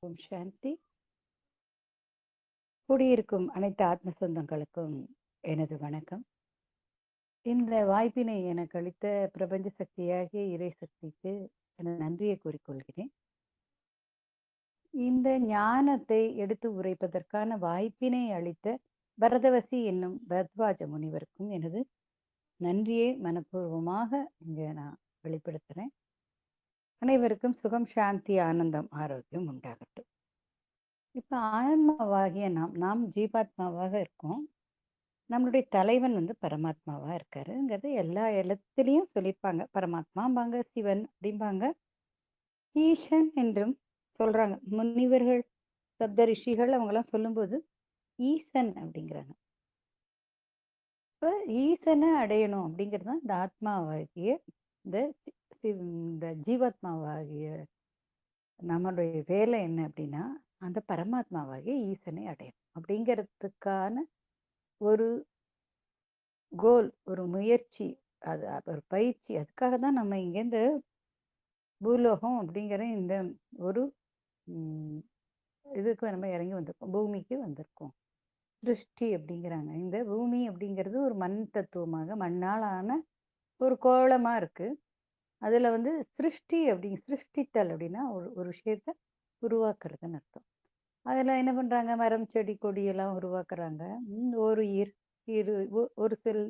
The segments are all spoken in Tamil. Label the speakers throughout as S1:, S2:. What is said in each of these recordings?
S1: ஓம் சாந்தி. கூடியிருக்கும் அனைத்து ஆத்ம சொந்தங்களுக்கும் எனது வணக்கம். இந்த வாய்ப்பினை எனக்கு அளித்த பிரபஞ்ச சக்தியாகிய இறை சக்திக்கு எனது நன்றியை கூறிக்கொள்கிறேன். இந்த ஞானத்தை எடுத்து உரைப்பதற்கான வாய்ப்பினை அளித்த பரதவசி என்னும் பரத்வாஜ முனிவருக்கும் எனது நன்றியை மனப்பூர்வமாக இங்கே நான் வெளிப்படுத்துகிறேன். அனைவருக்கும் சுகம், சாந்தி, ஆனந்தம், ஆரோக்கியம் உண்டாகட்டும். இப்போ ஆன்மாவாகிய நாம் ஜீவாத்மாவாக இருக்கோம். நம்மளுடைய தலைவன் பரமாத்மாவா இருக்காருங்கிறது எல்லா இடத்துலையும் சொல்லியிருப்பாங்க. பரமாத்மாம்பாங்க, சிவன் அப்படிம்பாங்க, ஈசன் என்றும் சொல்றாங்க. முனிவர்கள், சப்த ரிஷிகள் அவங்கெல்லாம் சொல்லும்போது ஈசன் அப்படிங்கிறாங்க. இப்போ ஈசனை அடையணும் அப்படிங்கிறது தான் இந்த ஆத்மாவாகிய இந்த ஜீவாத்மாவாகிய நம்மளுடைய வேலை என்ன அப்படின்னா, அந்த பரமாத்மாவாகிய ஈசனை அடையணும் அப்படிங்கிறதுக்கான ஒரு கோல், ஒரு முயற்சி, அது ஒரு பயிற்சி. அதுக்காக தான் நம்ம இங்கேருந்து பூலோகம் அப்படிங்கிற இந்த ஒரு இதுக்கு நம்ம இறங்கி வந்திருக்கோம், பூமிக்கு வந்திருக்கோம். சிருஷ்டி அப்படிங்கிறாங்க. இந்த பூமி அப்படிங்கிறது ஒரு மண் தத்துவமாக, மண்ணால் ஆன ஒரு கோலமாக இருக்கு. அதில் சிருஷ்டி சிருஷ்டித்தல் அப்படின்னா ஒரு விஷயத்த உருவாக்குறதுன்னு அர்த்தம். அதில் என்ன பண்ணுறாங்க, மரம், செடி, கொடியெல்லாம் உருவாக்குறாங்க. ஒரு ஒரு செல்,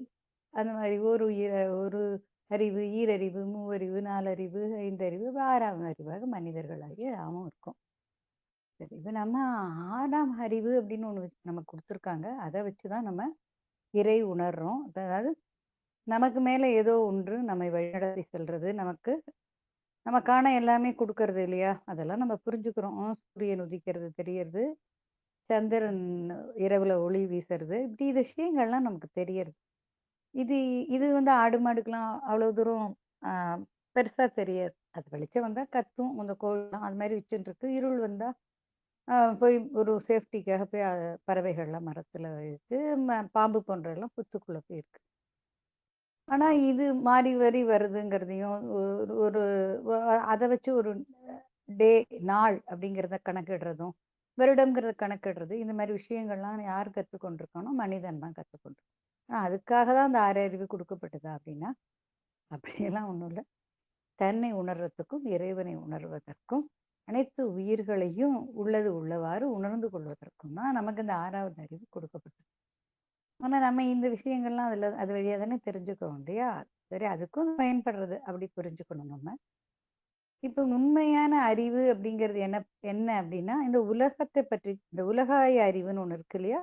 S1: அந்த மாதிரி ஒரு அறிவு, ஈரறிவு, மூவறிவு, நாலறிவு, ஐந்தறிவு, 6ஆம் அறிவாக மனிதர்களாகிய நாமும் இருக்கோம். சரி, இப்போ நம்ம 6ஆம் அறிவு அப்படின்னு ஒன்று நமக்கு கொடுத்துருக்காங்க. அதை வச்சு தான் நம்ம இறை உணர்றோம். அதாவது நமக்கு மேலே ஏதோ ஒன்று நம்மை வழிநடத்தி செல்றது, நமக்கான எல்லாமே கொடுக்கறது இல்லையா? அதெல்லாம் நம்ம புரிஞ்சுக்கிறோம். சூரியன் உதிக்கிறது தெரியறது, சந்திரன் இரவுல ஒளி வீசுறது, இப்படி விஷயங்கள்லாம் நமக்கு தெரியறது. இது இது ஆடு மாடுக்கெல்லாம் அவ்வளோ தூரம் பெருசாக தெரியாது. அது வெளிச்சம் வந்தால் கத்தும், அந்த கோழிலாம் அது மாதிரி வச்சுட்டு இருக்கு. இருள் வந்தால் போய் ஒரு சேஃப்டிக்காக போய் பறவைகள்லாம் மரத்தில் இருக்கு, பாம்பு போன்றதெல்லாம் புத்துக்குள்ளே போயிருக்கு. ஆனால் இது மாறி வரி வருதுங்கிறதையும் ஒரு அதை வச்சு ஒரு டே, நாள் அப்படிங்கிறத கணக்கிடுறதும், வருடங்கிறத கணக்கிடுறது, இந்த மாதிரி விஷயங்கள்லாம் யார் கற்றுக்கொண்டிருக்கானோ மனிதன் தான் கற்றுக்கொண்டிருக்கான். அதுக்காக தான் அந்த 6 அறிவு கொடுக்கப்பட்டதா அப்படின்னா அப்படியெல்லாம் ஒன்றும் இல்லை. தன்னை உணர்றதுக்கும் இறைவனை உணர்வதற்கும் அனைத்து உயிர்களையும் உள்ளது உள்ளவாறு உணர்ந்து கொள்வதற்கும் தான் நமக்கு இந்த 6வது அறிவு கொடுக்கப்பட்டது. ஆனால் நம்ம இந்த விஷயங்கள்லாம் அது வழியாக தானே தெரிஞ்சுக்கிறோம் இல்லையா? சரி, அதுக்கும் பயன்படுறது அப்படி புரிஞ்சுக்கணும் நம்ம. இப்போ உண்மையான அறிவு அப்படிங்கிறது என்ன என்ன அப்படின்னா, இந்த உலகத்தை பற்றி, இந்த உலகாய அறிவுன்னு ஒன்று இருக்கு இல்லையா?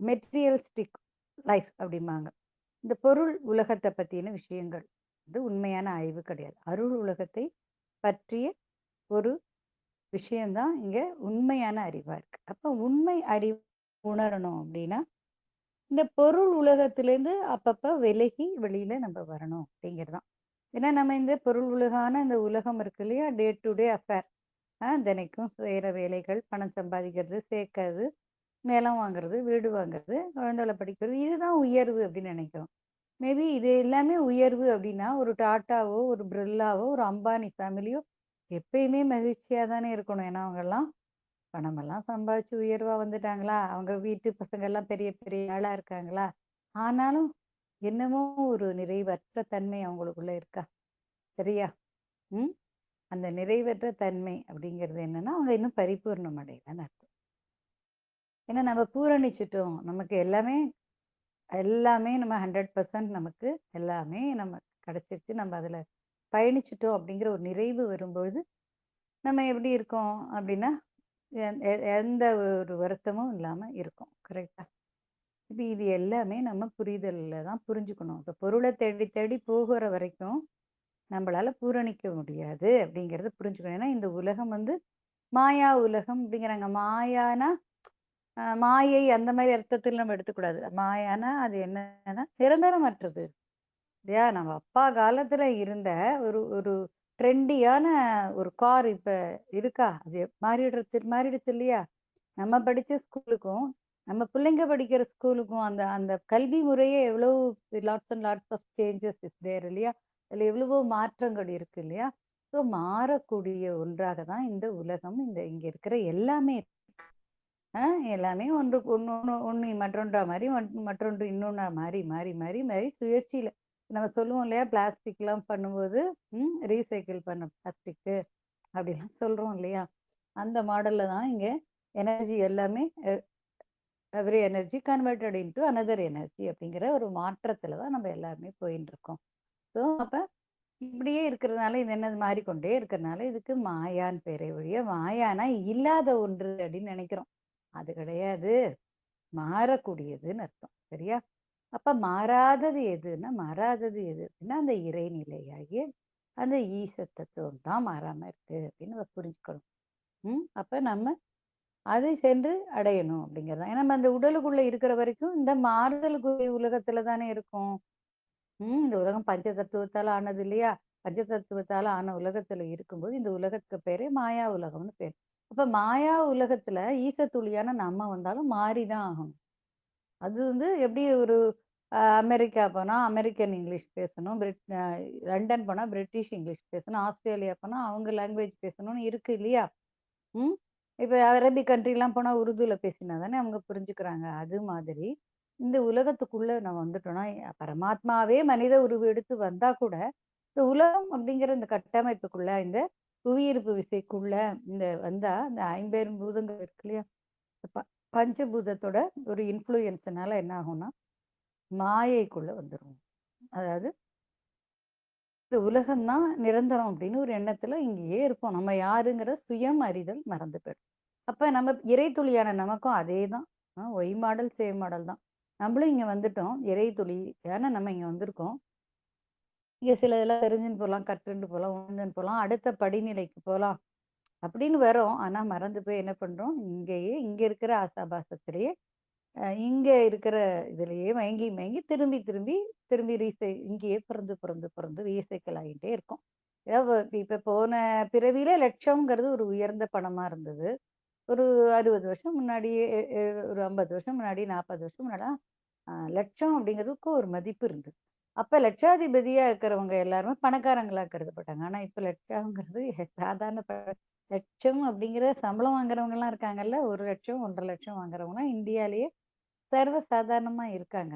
S1: மெட்டீரியலிஸ்டிக் லைஃப் அப்படிம்பாங்க. இந்த பொருள் உலகத்தை பற்றின விஷயங்கள் உண்மையான அறிவு கிடையாது. அருள் உலகத்தை பற்றிய ஒரு விஷயம்தான் இங்கே உண்மையான அறிவாக இருக்கு. அப்போ உண்மை அறிவு உணரணும் அப்படின்னா, இந்த பொருள் உலகத்திலேருந்து அப்பப்போ விலகி வெளியில் நம்ம வரணும் அப்படிங்கிறது தான். ஏன்னா நம்ம இந்த பொருள் உலகான இந்த உலகம் இருக்கு இல்லையா, டே டு டே அஃபேர், தினைக்கும் செய்கிற வேலைகள், பணம் சம்பாதிக்கிறது, சேர்க்கறது, நிலம் வாங்குறது, வீடு வாங்குறது, குழந்தைகளை படிக்கிறது, இதுதான் உயர்வு அப்படின்னு நினைக்கிறோம். மேபி இது எல்லாமே உயர்வு அப்படின்னா, ஒரு டாட்டாவோ, ஒரு பிர்லாவோ, ஒரு அம்பானி ஃபேமிலியோ எப்பயுமே மகிழ்ச்சியாக தானே இருக்கணும். ஏன்னா அவங்கெல்லாம் பணமெல்லாம் சம்பாதிச்சு உயர்வாக வந்துட்டாங்களா, அவங்க வீட்டு பசங்கள்லாம் பெரிய பெரிய ஆளாக இருக்காங்களா, ஆனாலும் என்னமோ ஒரு நிறைவற்ற தன்மை அவங்களுக்குள்ள இருக்கா? சரியா? அந்த நிறைவற்ற தன்மை அப்படிங்கிறது என்னன்னா, அவங்க இன்னும் பரிபூர்ணம் அடையலன்னு அர்த்தம். ஏன்னா நம்ம பூரணிச்சிட்டோம், நமக்கு எல்லாமே எல்லாமே நம்ம 100% நமக்கு எல்லாமே நம்ம கிடைச்சிருச்சு, நம்ம அதில் பயணிச்சிட்டோம் அப்படிங்கிற ஒரு நிறைவு வரும்பொழுது நம்ம எப்படி இருக்கோம் அப்படின்னா, எந்த ஒரு வருத்தமும் இல்லாமல் இருக்கும். கரெக்டாக? இப்போ இது எல்லாமே நம்ம புரிதலில் தான் புரிஞ்சுக்கணும். இப்போ பொருளை தேடி தேடி போகிற வரைக்கும் நம்மளால பூரணிக்க முடியாது அப்படிங்கிறத புரிஞ்சுக்கணும். ஏன்னா இந்த உலகம் மாயா உலகம் அப்படிங்கிறாங்க. மாயானா மாயை அந்த மாதிரி அர்த்தத்தில் நம்ம எடுத்துக்கூடாது. மாயானா அது என்னன்னா நிரந்தரமற்றது இல்லையா? நம்ம அப்பா காலத்துல இருந்த ஒரு ஒரு ட்ரெண்டியான ஒரு கார் இப்ப இருக்கா? அது மாறிடுச்சு இல்லையா? நம்ம படிச்ச ஸ்கூலுக்கும் நம்ம பிள்ளைங்க படிக்கிற ஸ்கூலுக்கும் அந்த அந்த கல்வி முறையே எவ்வளவு lots and lots of changes is there இல்லையா? அதில் எவ்வளவோ மாற்றங்கள் இருக்கு இல்லையா? ஸோ மாறக்கூடிய ஒன்றாக தான் இந்த உலகம், இங்க இருக்கிற எல்லாமே. ஆ எல்லாமே ஒன்றுக்கு ஒண்ணு மற்றொன்றா மாறி, மற்றொன்று இன்னொன்னா மாறி, மாறி, மாறி, மாறி சுழற்சியில நம்ம சொல்லுவோம் இல்லையா? பிளாஸ்டிக்லாம் பண்ணும்போது, ரீசைக்கிள் பண்ண பிளாஸ்டிக்கு அப்படிலாம் சொல்றோம் இல்லையா? அந்த மாடல்ல தான் இங்க எனர்ஜி எல்லாமே every energy converted into another energy அப்படிங்கிற ஒரு மாற்றத்துல தான் நம்ம எல்லாருமே போயின்னு இருக்கோம். ஸோ அப்ப இப்படியே இருக்கிறதுனால இது என்னது மாறிக்கொண்டே இருக்கிறதுனால இதுக்கு மாயான்னு பேரே ஒழிய மாயானா இல்லாத ஒன்று அப்படின்னு நினைக்கிறோம். அது கிடையாது. மாறக்கூடியதுன்னு அர்த்தம். சரியா? அப்ப மாறாதது எதுன்னா, மாறாதது எது அப்படின்னா அந்த இறைநிலையாகிய அந்த ஈச தத்துவம் தான் மாறாம இருக்கு அப்படின்னு நம்ம புரிஞ்சுக்கணும். அப்ப நம்ம அதை சென்று அடையணும் அப்படிங்கிறது. ஏன்னா நம்ம அந்த உடலுக்குள்ள இருக்கிற வரைக்கும் இந்த மாறுதலுக்குரிய உலகத்துல தானே இருக்கும். இந்த உலகம் பஞ்ச தத்துவத்தால ஆனது இல்லையா? பஞ்ச தத்துவத்தால ஆன உலகத்துல இருக்கும்போது இந்த உலகத்துக்கு பேரே மாயா உலகம்னு பேர். அப்ப மாயா உலகத்துல ஈச துளியான நம்ம வந்தாலும் மாறிதான் ஆகணும். அது வந்து எப்படி ஒரு அமெரிக்கா போனா அமெரிக்கன் இங்கிலீஷ் பேசணும். லண்டன் போனா பிரிட்டிஷ் இங்கிலீஷ் பேசணும். ஆஸ்திரேலியா போனா அவங்க லாங்குவேஜ் பேசணும்னு இருக்கு இல்லையா? ம். இப்ப அரபிக் கண்ட்ரிலாம் போனா உருதுல பேசினா தானே அவங்க புரிஞ்சுக்கிறாங்க. அது மாதிரி இந்த உலகத்துக்குள்ள நம்ம வந்துட்டோம்னா, பரமாத்மாவே மனித உருவு எடுத்து வந்தா கூட, இந்த உலகம் அப்படிங்கிற இந்த கட்டமைப்புக்குள்ள, இந்த புவியீர்ப்பு விசைக்குள்ள வந்தா, இந்த ஐம்பெரும் பூதங்கள் இருக்கு இல்லையா? ப பஞ்சபூதத்தோட ஒரு இன்ஃப்ளூயன்ஸ்னால என்ன ஆகும்னா, மாயைக்குள்ள வந்துரும். அதாவது இந்த உலகம் தான் நிரந்தரம் அப்படின்னு ஒரு எண்ணத்துல இங்கேயே இருப்போம். நம்ம யாருங்கிற சுயம் அறிதல் மறந்து போயிடும். அப்ப நம்ம இறைத்துளியான நமக்கும் அதேதான். ஒய் மாடல், சேம் மாடல் தான். நம்மளும் இங்க வந்துட்டோம். இறைத்துளி ஏன்னா நம்ம இங்க வந்திருக்கோம். இங்க சில இதெல்லாம் தெரிஞ்சுன்னு போலாம், கற்றுண்டு போலாம், உணர்ந்துன்னு போலாம். அடுத்த படிநிலைக்கு போலாம் அப்படின்னு வரோம். ஆனா மறந்து போய் என்ன பண்றோம்? இங்க இருக்கிற ஆசாபாசத்திலேயே இங்க இருக்கிற இதுலயே மயங்கி மயங்கி திரும்பி திரும்பி திரும்பி இங்கேயே பிறந்து பிறந்து பிறந்து ரீசைக்கிள் ஆகிட்டே இருக்கும். இப்ப போன பிறவியில லட்சம்ங்கிறது ஒரு உயர்ந்த பணமா இருந்தது. ஒரு 60 வருஷம் முன்னாடி ஒரு 50 வருஷம் முன்னாடி 40 வருஷம் முன்னாடிலாம் லட்சம் அப்படிங்கிறதுக்கு ஒரு மதிப்பு இருந்தது. அப்ப லட்சாதிபதியா இருக்கிறவங்க எல்லாருமே பணக்காரங்களா கருதப்பட்டாங்க. ஆனா இப்ப லட்சம்ங்கிறது சாதாரண லட்சம் அப்படிங்கிற சம்பளம் வாங்குறவங்க எல்லாம் இருக்காங்கல்ல, 1 லட்சம் 1.5 லட்சம் வாங்குறவங்க இந்தியாலேயே சர்வ சாதாரணமா இருக்காங்க.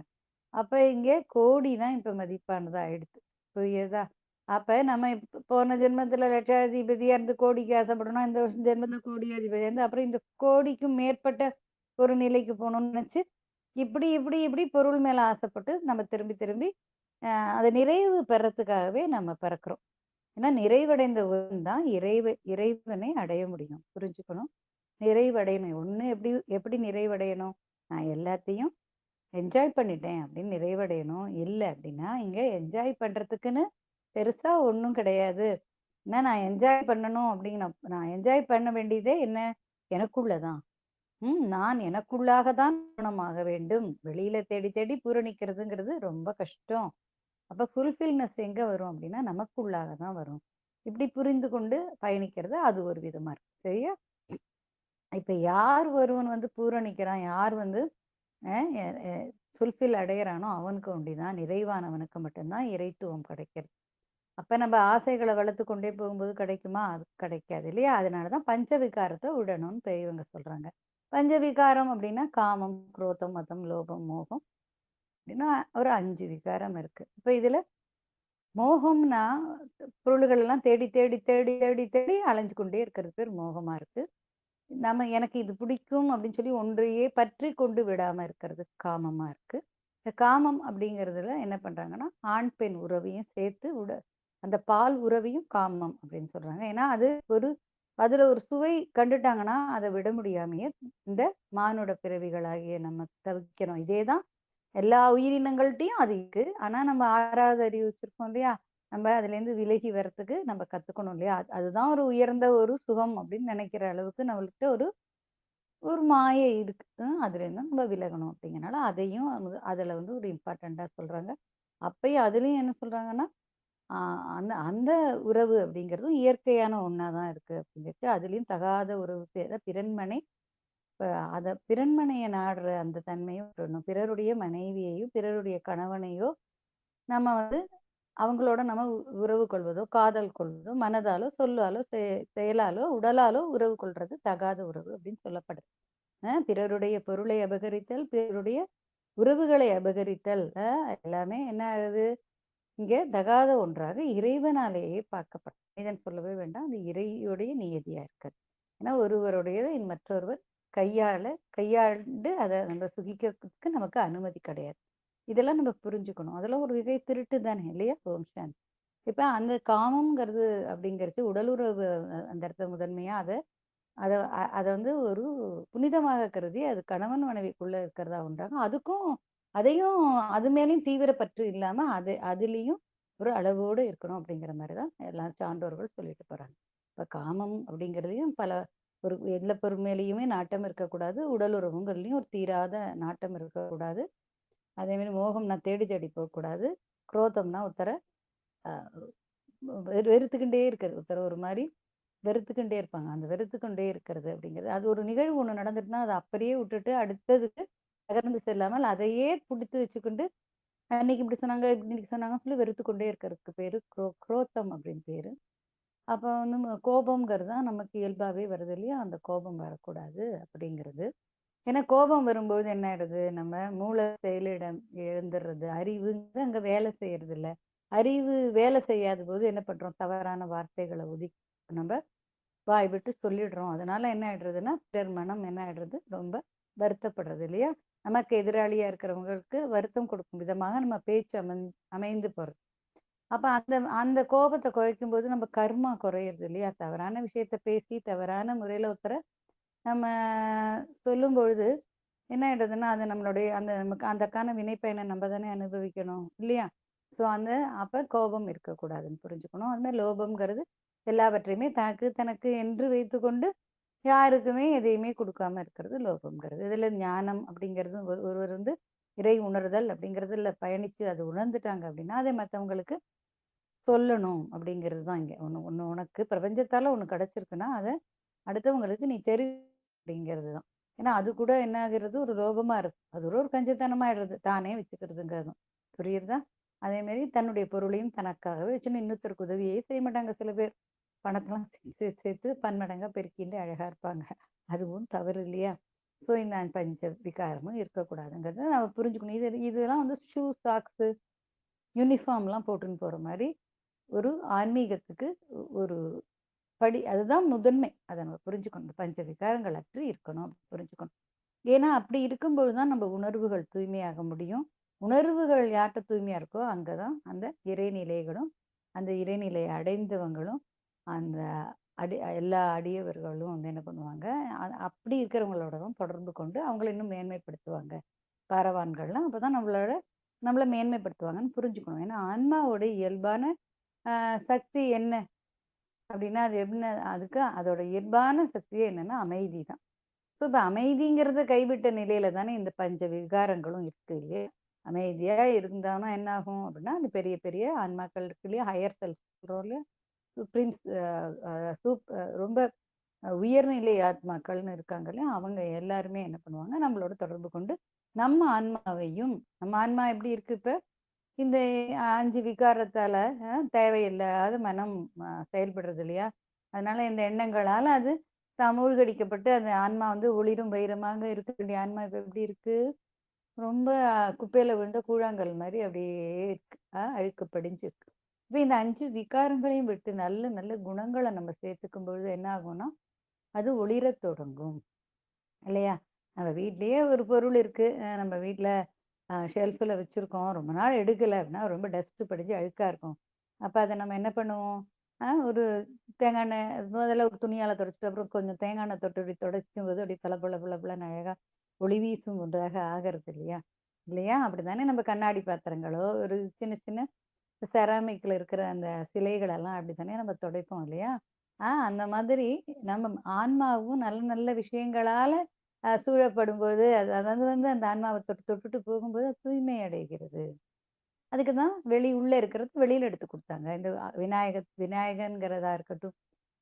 S1: அப்ப இங்க கோடி தான் இப்ப மதிப்பானதா ஆயிடுச்சு. புரியுதா? அப்ப நம்ம போன ஜென்மத்துல லட்சாதிபதியா இருந்து கோடிக்கு ஆசைப்படணும். இந்த வருஷம் ஜென்மத்துல கோடியாதிபதியா இருந்து அப்புறம் இந்த கோடிக்கும் மேற்பட்ட ஒரு நிலைக்கு போகணும்னு நினைச்சு இப்படி இப்படி இப்படி பொருள் மேல ஆசைப்பட்டு நம்ம திரும்பி திரும்பி அதை நிறைவு பெறத்துக்காகவே நம்ம பிறக்கிறோம். ஏன்னா நிறைவடைந்த தான் இறைவனை அடைய முடியும். புரிஞ்சுக்கணும். நிறைவடையணும். ஒண்ணு எப்படி எப்படி நிறைவடையணும்? நான் எல்லாத்தையும் என்ஜாய் பண்ணிட்டேன் அப்படின்னு நிறைவடையணும். இல்ல அப்படின்னா, இங்க என்ஜாய் பண்றதுக்குன்னு பெருசா ஒண்ணும் கிடையாது. ஏன்னா நான் என்ஜாய் பண்ணணும் நான் என்ஜாய் பண்ண வேண்டியதே என்ன? எனக்குள்ள தான். நான் எனக்குள்ளாக தான் பூரணமாக வேண்டும். வெளியில தேடி தேடி பூரணிக்கிறதுங்கிறது ரொம்ப கஷ்டம். அப்ப ஃபுல்ஃபில்னஸ் எங்க வரும் அப்படின்னா, நமக்குள்ளாக தான் வரும். இப்படி புரிந்து கொண்டு பயணிக்கிறது அது ஒரு விதமா இருக்கு. சரியா? இப்ப யார் ஒருவன் வந்து பூரணிக்கிறான், யார் வந்து ஃபுல்ஃபில் அடையறானோ அவனுக்கு ஒண்டிதான் நிறைவானவனுக்கு மட்டும்தான் இறைத்துவம் கிடைக்கிறது. அப்ப நம்ம ஆசைகளை வளர்த்து கொண்டே போகும்போது கிடைக்குமா? அது கிடைக்காது இல்லையா? அதனாலதான் பஞ்சவிகாரத்தை விடணும்னு பெரியவங்க சொல்றாங்க. பஞ்சவிகாரம் அப்படின்னா காமம், குரோதம், மதம், லோபம், மோகம் அப்படின்னா ஒரு 5 விகாரம் இருக்கு. இப்ப இதுல மோகம்னா பொருள்கள் எல்லாம் தேடி தேடி தேடி தேடி தேடி அலைஞ்சு கொண்டே இருக்கிறது பேர் மோகமா இருக்கு. எனக்கு இது பிடிக்கும் அப்படின்னு சொல்லி ஒன்றையே பற்றி கொண்டு விடாம இருக்கிறது காமமா இருக்கு. இந்த காமம் அப்படிங்கிறதுல என்ன பண்றாங்கன்னா ஆண் பெண் உறவையும் சேர்த்து அந்த பால் உறவையும் காமம் அப்படின்னு சொல்றாங்க. ஏன்னா அதுல ஒரு சுவை கண்டுட்டாங்கன்னா அதை விட முடியாமையே இந்த மானுட பிறவிகளாகிய நம்ம தவிக்கிறோம். இதேதான் எல்லா உயிரினங்கள்ட்டையும் அது இருக்கு. ஆனா நம்ம 6வது அறிவு வச்சிருக்கோம் இல்லையா? நம்ம அதுல இருந்து விலகி வர்றதுக்கு நம்ம கத்துக்கணும் இல்லையா? அதுதான் ஒரு உயர்ந்த ஒரு சுகம் அப்படின்னு நினைக்கிற அளவுக்கு நம்மள்கிட்ட ஒரு ஒரு மாயை இருக்கு. அதுல இருந்து நம்ம விலகணும் அப்படிங்கறனால அதையும் அதுல வந்து ஒரு இம்பார்ட்டண்டா சொல்றாங்க. அப்பயும் அதுலயும் என்ன சொல்றாங்கன்னா, அந்த அந்த உறவு அப்படிங்கிறதும் இயற்கையான ஒண்ணாதான் இருக்கு அப்படிங்கிறது. அதுலயும் தகாத உறவு பிறன்மனை பிறன்மனைய நாடுற அந்த தன்மையும் விடணும். பிறருடைய மனைவியையும், பிறருடைய கணவனையோ நம்ம வந்து அவங்களோட நம்ம உறவு கொள்வதோ, காதல் கொள்வதோ, மனதாலோ, சொல்லாலோ, செயலாலோ, உடலாலோ உறவு கொள்றது தகாத உறவு அப்படின்னு சொல்லப்படுது. பிறருடைய பொருளை அபகரித்தல், பிறருடைய உறவுகளை அபகரித்தல் எல்லாமே என்ன ஆகுது? இங்க தகாத ஒன்றாக இறைவனாலேயே பார்க்கப்படும். மனிதன் சொல்லவே வேண்டாம். அது இறையுடைய நியதியா இருக்கு. ஏன்னா ஒருவருடையதை மற்றொருவர் கையாண்டு அதை நம்ம சுகிக்கிறதுக்கு நமக்கு அனுமதி கிடையாது. இதெல்லாம் நம்ம புரிஞ்சுக்கணும். அதெல்லாம் ஒரு வகை திருட்டு தானே இல்லையா? ஓம் சாந்தி. இப்ப அந்த காமம்ங்கிறது அப்படிங்கிறது உடலுறவு அந்த இடத்துல முதன்மையா அத அத அத வந்து ஒரு புனிதமாக கருதி அது கணவன் மனைவிக்குள்ள இருக்கிறதா ஒன்றாக அதுக்கும் அதையும் அது மேலயும் தீவிர பற்று இல்லாம அதுலயும் ஒரு அளவோடு இருக்கணும் அப்படிங்கிற மாதிரி தான் எல்லா சான்றோர்கள் சொல்லிட்டு போறாங்க. இப்ப காமம் அப்படிங்கிறதையும் ஒரு எந்த பொருள் மேலேயுமே நாட்டம் இருக்கக்கூடாது. உடலுறவுங்கிறதுலையும் ஒரு தீராத நாட்டம் இருக்கக்கூடாது. அதே மாதிரி மோகம்னா தேடி தேடி போகக்கூடாது. குரோதம்னா ஒருத்தரை வெறுத்துக்கிட்டே இருக்கிறது. ஒருத்தர் ஒரு மாதிரி வெறுத்துக்கிட்டே இருப்பாங்க. அந்த வெறுத்துக்கொண்டே இருக்கிறது அப்படிங்கிறது. அது ஒரு நிகழ்வு ஒண்ணு நடந்துட்டுனா, அத அப்படியே விட்டுட்டு அடுத்ததுக்கு நகர்ந்து செல்லாமல், அதையே புடித்து வச்சுக்கொண்டு, அன்னைக்கு இப்படி சொன்னாங்க, இன்னைக்கு சொன்னாங்கன்னு சொல்லி வெறுத்துக்கொண்டே இருக்கிறதுக்கு பேரு குரோத்தம் அப்படின்னு பேரு. அப்ப வந்து கோபம்ங்கிறது தான் நமக்கு இயல்பாவே வருது இல்லையா? அந்த கோபம் வரக்கூடாது அப்படிங்கிறது. ஏன்னா கோபம் வரும்போது என்ன ஆயிடுது? நம்ம மூளை செயலிடம் இழந்துடுறது. அறிவுங்கிறது அங்க வேலை செய்யறது இல்ல. அறிவு வேலை செய்யாத போது என்ன பண்றோம்? தவறான வார்த்தைகள நம்ம வாய் விட்டு சொல்லிடுறோம். அதனால என்ன ஆயிடுறதுன்னா, பிறர் மனம் என்ன ஆயிடுறது? ரொம்ப வருத்தப்படுறது இல்லையா? நமக்கு எதிராளியா இருக்கிறவங்களுக்கு வருத்தம் கொடுக்கும் விதமாக நம்ம பேச்சு அமைந்து போறது. அப்ப அந்த அந்த கோபத்த குறைக்கும்போது நம்ம கர்மா குறையுறது இல்லையா? தவறான விஷயத்த பேசி, தவறான முறையில ஒருத்தர நம்ம சொல்லும்பொழுது என்ன ஆயிடுதுன்னா, அது நம்மளுடைய நமக்கு அதற்கான வினைப்பயனை நம்ம தானே அனுபவிக்கணும் இல்லையா? ஸோ அப்ப கோபம் இருக்கக்கூடாதுன்னு புரிஞ்சுக்கணும். அது மாரி லோபம்ங்கிறது எல்லாவற்றையுமே தனக்கு என்று வைத்துக்கொண்டு யாருக்குமே எதையுமே குடுக்காம இருக்கிறது லோபம்ங்கிறது. இதுல ஞானம் அப்படிங்கிறது ஒருவர் வந்து இறை உணர்தல் அப்படிங்கிறதுல பயணிச்சு அது உணர்ந்துட்டாங்க அப்படின்னா, அதை மத்தவங்களுக்கு சொல்லணும் அப்படிங்கிறது தான் இங்க. ஒண்ணு ஒண்ணு உனக்கு பிரபஞ்சத்தால ஒண்ணு கிடைச்சிருக்குன்னா, அத அடுத்தவங்களுக்கு நீ அப்படிங்கிறது தான். ஏன்னா அது கூட என்ன ஆகிறது? ஒரு லோபமா இருக்கு. அது ஒரு கஞ்சத்தனமா ஆயிடுறது. தானே வச்சுக்கிறதுங்கிறதும். புரியுறதா? அதே மாரி தன்னுடைய பொருளையும் தனக்காகவே வச்சுன்னு இன்னொருத்தருக்கு உதவியே செய்ய மாட்டாங்க சில பேர். பணத்தெல்லாம் சேர்த்து சேர்த்து பன்மடங்கா பெருக்கிட்டு அழகா இருப்பாங்க. அதுவும் தவறு இல்லையா? ஸோ இந்த பஞ்ச விகாரமும் இருக்கக்கூடாதுங்கிறத நம்ம புரிஞ்சுக்கணும். இதெல்லாம் வந்து சாக்ஸு, யூனிஃபார்ம்லாம் போட்டுன்னு போற மாரி ஒரு ஆன்மீகத்துக்கு ஒரு அதுதான் முதன்மை. அத நம்ம புரிஞ்சுக்கணும். இந்த பஞ்ச விகாரங்கள் அற்று இருக்கணும் அப்படின்னு புரிஞ்சுக்கணும். ஏன்னா அப்படி இருக்கும்போது தான் நம்ம உணர்வுகள் தூய்மையாக முடியும். உணர்வுகள் யார்ட்ட தூய்மையா இருக்கோ, அங்க தான் அந்த இறைநிலைகளும், அந்த இறைநிலையை அடைந்தவங்களும், அந்த எல்லா அடியவர்களும் வந்து என்ன பண்ணுவாங்க, அப்படி இருக்கிறவங்களோட தான் தொடர்பு கொண்டு அவங்கள இன்னும் மேன்மைப்படுத்துவாங்க. பாரவான்கள்லாம் அப்பதான் நம்மள மேன்மைப்படுத்துவாங்கன்னு புரிஞ்சுக்கணும். ஏன்னா ஆன்மாவோட இயல்பான சக்தி என்ன அப்படின்னா, அது என்ன அதோட இயல்பான சக்தியே என்னன்னா அமைதி தான். ஸோ இப்ப அமைதிங்கிறத கைவிட்ட நிலையில தானே இந்த பஞ்ச விகாரங்களும் இருக்கு இல்லையா? அமைதியா இருந்தான்னா என்ன ஆகும் அப்படின்னா, அந்த பெரிய பெரிய ஆன்மாக்கள் இருக்கு இல்லையா? ஹையர் செல்ஃப் சொல்றோம் இல்லையா? சுப்ரீம்ஸ் அ அ சூப் ரொம்ப உயர்நிலை ஆத்மாக்கள்னு இருக்காங்க இல்லையா? அவங்க எல்லாருமே என்ன பண்ணுவாங்க, நம்மளோட தொடர்பு கொண்டு நம்ம ஆன்மா எப்படி இருக்கு இப்ப? இந்த 5 விகாரத்தால தேவையில்லாத மனம் செயல்படுறது இல்லையா? அதனால இந்த எண்ணங்களால அது மூழ்கடிக்கப்பட்டு அந்த ஆன்மா வந்து ஒளிரும் வைரமாக இருக்க வேண்டிய ஆன்மா இப்ப எப்படி இருக்கு? ரொம்ப குப்பையில விழுந்த கூழாங்கல் மாரி அப்படியே இருக்கு. அழுக்கு படிஞ்சு இருக்கு. இப்ப இந்த 5 விகாரங்களையும் விட்டு நல்ல நல்ல குணங்கள நம்ம சேர்த்துக்கும் பொழுது என்ன ஆகும்னா, அது ஒளிரத் தொடங்கும். இல்லையா? நம்ம வீட்லயே ஒரு பொருள் இருக்கு. நம்ம வீட்ல ஷெல்ஃப்ல வச்சிருக்கோம். ரொம்ப நாள் எடுக்கல அப்படின்னா, ரொம்ப டஸ்ட் படிஞ்சு அழுக்கா இருக்கும். அப்ப அத நம்ம என்ன பண்ணுவோம்? ஒரு தேங்காய் எண்ணெய் முதல்ல ஒரு துணியால தொடச்சுட்டு, அப்புறம் கொஞ்சம் தேங்காய் எண்ணெய் தொட்டு இப்படி தொடச்சுக்கும்போது அப்படியே பளபளன்னு அழகா ஒளி வீசும் ஒன்றாக ஆகிறது இல்லையா? இல்லையா? அப்படித்தானே நம்ம கண்ணாடி பாத்திரங்களோ, ஒரு சின்ன சின்ன செராமிக்ல இருக்கிற அந்த சிலைகளெல்லாம் அப்படித்தானே நம்ம துடைப்போம் இல்லையா? அந்த மாதிரி நம்ம ஆன்மாவும் நல்ல நல்ல விஷயங்களால சூழப்படும்போது, அது வந்து அந்த ஆன்மாவ தொட்டுட்டு போகும்போது அது தூய்மை அடைகிறது. அதுக்கு தான் உள்ள இருக்கிறது வெளியில எடுத்து குடுத்தாங்க. இந்த விநாயகன்கிறதா இருக்கட்டும்,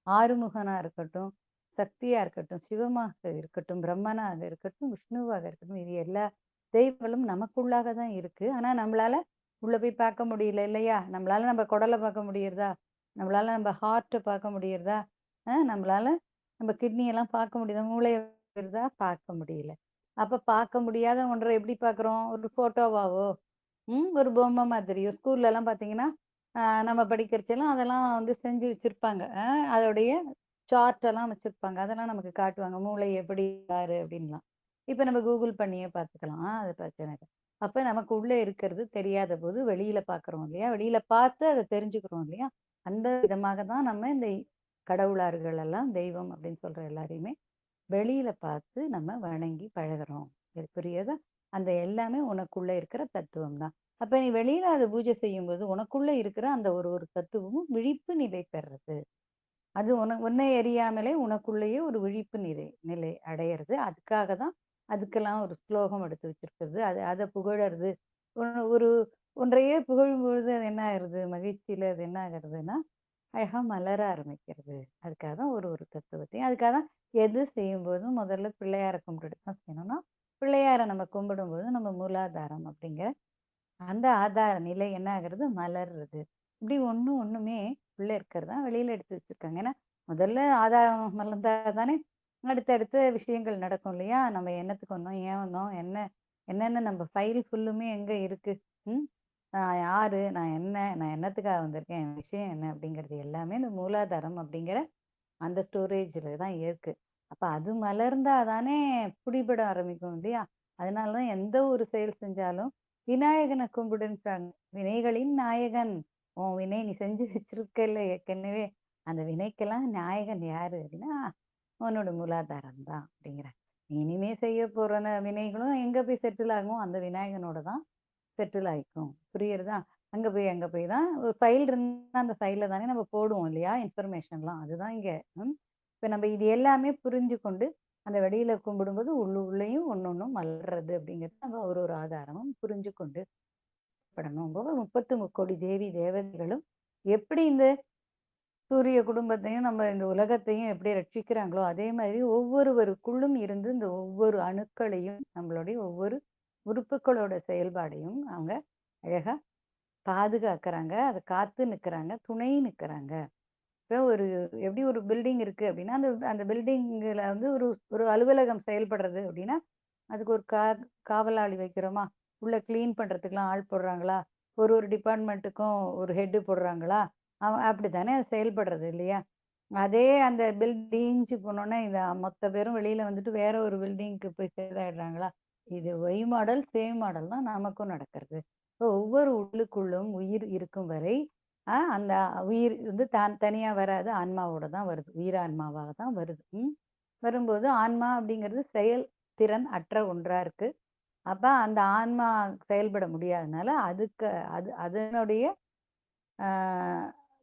S1: ஆறுமுகனா இருக்கட்டும், சக்தியா இருக்கட்டும், சிவமாக இருக்கட்டும், பிரம்மனாக இருக்கட்டும், விஷ்ணுவாக இருக்கட்டும், இது எல்லா தெய்வங்களும் நமக்குள்ளாக தான் இருக்கு. ஆனா நம்மளால உள்ள போய் பார்க்க முடியல இல்லையா? நம்மளால நம்ம குடல பார்க்க முடியுறதா? நம்மளால நம்ம ஹார்ட்ட பார்க்க முடியுறதா? நம்மளால நம்ம கிட்னியெல்லாம் பார்க்க முடியுதா? மூளைய பார்க்கிறதா? பார்க்க முடியல. அப்ப பார்க்க முடியாத ஒன்றை எப்படி பார்க்குறோம்? ஒரு ஃபோட்டோவாவோ, ஒரு பொம்மை மாதிரியோ ஸ்கூல்லலாம் பார்த்தீங்கன்னா, நம்ம படிக்கிறச்செல்லாம் அதெல்லாம் வந்து செஞ்சு வச்சிருப்பாங்க. அதோடைய சார்ட் எல்லாம் வச்சிருப்பாங்க. அதெல்லாம் நமக்கு காட்டுவாங்க. மூளை எப்படி பாரு அப்படின்லாம். இப்ப நம்ம கூகுள் பண்ணியே பார்த்துக்கலாம். அது பிரச்சனை இல்ல. அப்ப நமக்கு உள்ள இருக்கிறது தெரியாத போது வெளியில பார்க்குறோம் இல்லையா? வெளியில பார்த்து அத தெரிஞ்சுக்கிறோம் இல்லையா? அந்த விதமாக தான் நம்ம இந்த கடவுளார்கள் எல்லாம் தெய்வம் அப்படின்னு சொல்ற எல்லாரையுமே வெளியில பார்த்து நம்ம வணங்கி பழகுறோம். இது புரியுதா? அந்த எல்லாமே உனக்குள்ள இருக்கிற தத்துவம் தான். அப்ப நீ வெளியில அத பூஜை செய்யும்போது, உனக்குள்ள இருக்கிற அந்த ஒரு ஒரு தத்துவமும் விழிப்பு நிலை பெறுறது. அது உன்னை அறியாமலே உனக்குள்ளேயே ஒரு விழிப்பு நிலை அடையிறது. அதுக்காக தான் அதுக்கெல்லாம் ஒரு ஸ்லோகம் எடுத்து வச்சிருக்கிறது. அத புகழறது. ஒரு ஒன்றையே புகழும்பொழுது அது என்ன ஆகுறது? மகிழ்ச்சியில அது என்ன ஆகுறதுன்னா, அழகா மலர ஆரம்பிக்கிறது. அதுக்காக தான் ஒரு ஒரு தத்துவத்தையும் அதுக்காக தான் எது செய்யும்போதும் முதல்ல பிள்ளையார கும்பிட்டுட்டு தான் செய்யணும்னா, பிள்ளையார நம்ம கும்பிடும்போது நம்ம மூலாதாரம் அப்படிங்கிற அந்த ஆதார நிலை என்ன ஆகுறது? மலர்றது. இப்படி ஒண்ணுமே உள்ள இருக்கிறது தான் வெளியில எடுத்து வச்சிருக்காங்க. ஏன்னா, முதல்ல ஆதாரம் மலர்ந்தா தானே அடுத்தடுத்த விஷயங்கள் நடக்கும் இல்லையா? நம்ம என்னத்துக்கு வந்தோம்? ஏன் வந்தோம்? என்னென்ன நம்ம ஃபைல் ஃபுல்லுமே எங்க இருக்கு? ம். நான் யாரு? நான் என்ன? நான் என்னத்துக்காக வந்திருக்கேன்? என் விஷயம் என்ன? அப்படிங்கிறது எல்லாமே இந்த மூலாதாரம் அப்படிங்கிற அந்த ஸ்டோரேஜ்ல தான் இருக்கு. அப்ப அது மலர்ந்தா தானே பிடிபட ஆரம்பிக்கும் இல்லையா? அதனால தான் எந்த ஒரு செயல் செஞ்சாலும் விநாயகன கும்பிடுன்றாங்க. வினைகளின் நாயகன். உன் வினை நீ செஞ்சு வச்சிருக்கல்ல ஏற்கனவே. அந்த வினைக்கெல்லாம் நாயகன் யாரு அப்படின்னா, உன்னோட மூலாதாரம் தான் அப்படிங்கிறாங்க. நீ இனிமே செய்ய போற வினைகளும் எங்க போய் செட்டில் ஆகும்? அந்த விநாயகனோட தான் செட்டில் ஆயிக்கும். புரியுறதா? அங்க போய் தான் ஒரு ஃபைல் இருந்தா அந்த ஃபைல்ல தானே நம்ம போடுவோம் இல்லையா? இன்ஃபர்மேஷன்லாம். அதுதான் இங்க. ம். இப்ப நம்ம இது எல்லாமே புரிஞ்சு கொண்டு, அந்த வெளியில கும்பிடும்போது உள்ளேயும் ஒண்ணொண்ணும் மலர்றது அப்படிங்கிறது நம்ம ஒரு ஒரு ஆதாரமும் புரிஞ்சு கொண்டு படணும். போக 33 தேவி தேவதைகளும் எப்படி இந்த சூரிய குடும்பத்தையும் நம்ம இந்த உலகத்தையும் எப்படி ரட்சிக்கிறாங்களோ, அதே மாதிரி ஒவ்வொருவருக்குள்ளும் இருந்து இந்த ஒவ்வொரு அணுக்களையும், நம்மளுடைய ஒவ்வொரு உறுப்புக்களோட செயல்பாடையும் அவங்க அழகா பாதுகாக்கிறாங்க. அத காத்து நிக்கிறாங்க. துணை நிக்கிறாங்க. இப்ப எப்படி ஒரு பில்டிங் இருக்கு அப்படின்னா, அந்த அந்த பில்டிங்ல வந்து ஒரு ஒரு அலுவலகம் செயல்படுறது அப்படின்னா, அதுக்கு ஒரு காவலாளி வைக்கிறோமா? உள்ள கிளீன் பண்றதுக்குலாம் ஆள் போடுறாங்களா? ஒரு ஒரு டிபார்ட்மெண்ட்டுக்கும் ஒரு ஹெட் போடுறாங்களா? அப்படித்தானே அது செயல்படுறது இல்லையா? அதே அந்த பில்டிங்க்கு போனோனே, இந்த மொத்த பேரும் வெளியில வந்துட்டு வேற ஒரு பில்டிங்க்கு போய் செட்டில் ஆயிடுறாங்களா? இது ஒய் மாடல், சேம் மாடல் தான் நமக்கும் நடக்கிறது. இப்போ ஒவ்வொரு உள்ளுக்குள்ளும் உயிர் இருக்கும் வரை, அந்த உயிர் வந்து தனியா வராது. ஆன்மாவோட தான் வருது. உயிரான்மாவாக தான் வருது. வரும்போது ஆன்மா அப்படிங்கிறது செயல் திறன் அற்ற ஒன்றா இருக்கு. அப்ப அந்த ஆன்மா செயல்பட முடியாதனால, அதுக்கு அதனுடைய ஆ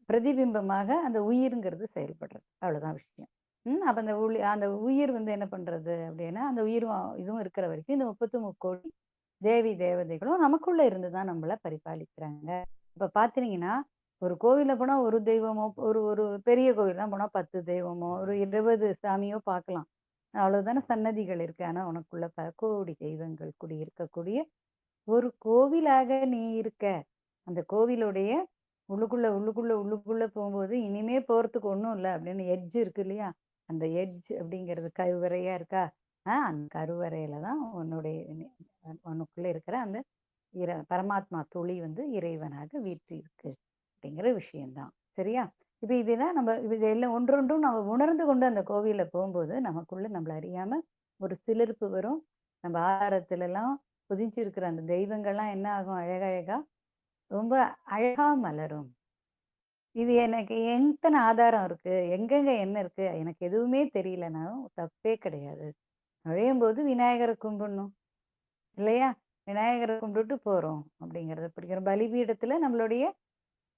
S1: பிரதிபிம்பமாக அந்த உயிருங்கிறது செயல்படுறது. அவ்வளோதான் விஷயம். அப்ப அந்த உயிர் வந்து என்ன பண்றது அப்படின்னா, அந்த உயிரும் இதுவும் இருக்கிற வரைக்கும் இந்த 33 தேவி தேவதைகளும் நமக்குள்ள இருந்து தான் நம்மள பரிபாலிக்கிறாங்க. இப்ப பார்த்தீங்கன்னா, ஒரு கோவில்ல போனா ஒரு தெய்வமோ, ஒரு ஒரு பெரிய கோவில்லாம் போனா 10 தெய்வமோ, ஒரு 20 சாமியோ பார்க்கலாம். அவ்வளவுதானே சன்னதிகள் இருக்கு. ஆனா உனக்குள்ள கோடி தெய்வங்கள் குடியிருக்கக்கூடிய ஒரு கோவிலாக நீ இருக்க. அந்த கோவிலுடைய உள்ளுக்குள்ள போம்போது, இனிமே போறதுக்கு ஒண்ணும் இல்ல அப்படின்னு எட்ஜ் இருக்கு இல்லையா? அந்த எட்ஜ் அப்படிங்கிறது கருவறையா இருக்கா? அந்த கருவறையில தான் உனக்குள்ள இருக்கிற அந்த பரமாத்மா துளி வந்து இறைவனாக வீற்றிருக்கு. அப்படிங்கிற விஷயம் தான். சரியா? இப்ப இதுதான் நம்ம இது எல்லாம் ஒன்றொன்றும் நம்ம உணர்ந்து கொண்டு அந்த கோவில்ல போம்போது, நமக்குள்ள நம்மள அறியாம ஒரு சிலிர்ப்பு வரும். நம்ம ஆகாரத்துலலாம் புதிஞ்சிருக்கிற அந்த தெய்வங்கள்லாம் என்ன ஆகும் அழகழகா ரொம்ப அழகா மலரும். இது எனக்கு எத்தன ஆதாரம் இருக்கு? எங்கெங்க என்ன இருக்கு? எனக்கு எதுவுமே தெரியலனாலும் தப்பே கிடையாது. நுழையும்போது விநாயகர கும்பிடணும். இல்லையா? விநாயகர கும்பிட்டுட்டு போறோம் அப்படிங்கிறத பிடிக்கிறோம். பலிபீடத்துல நம்மளுடைய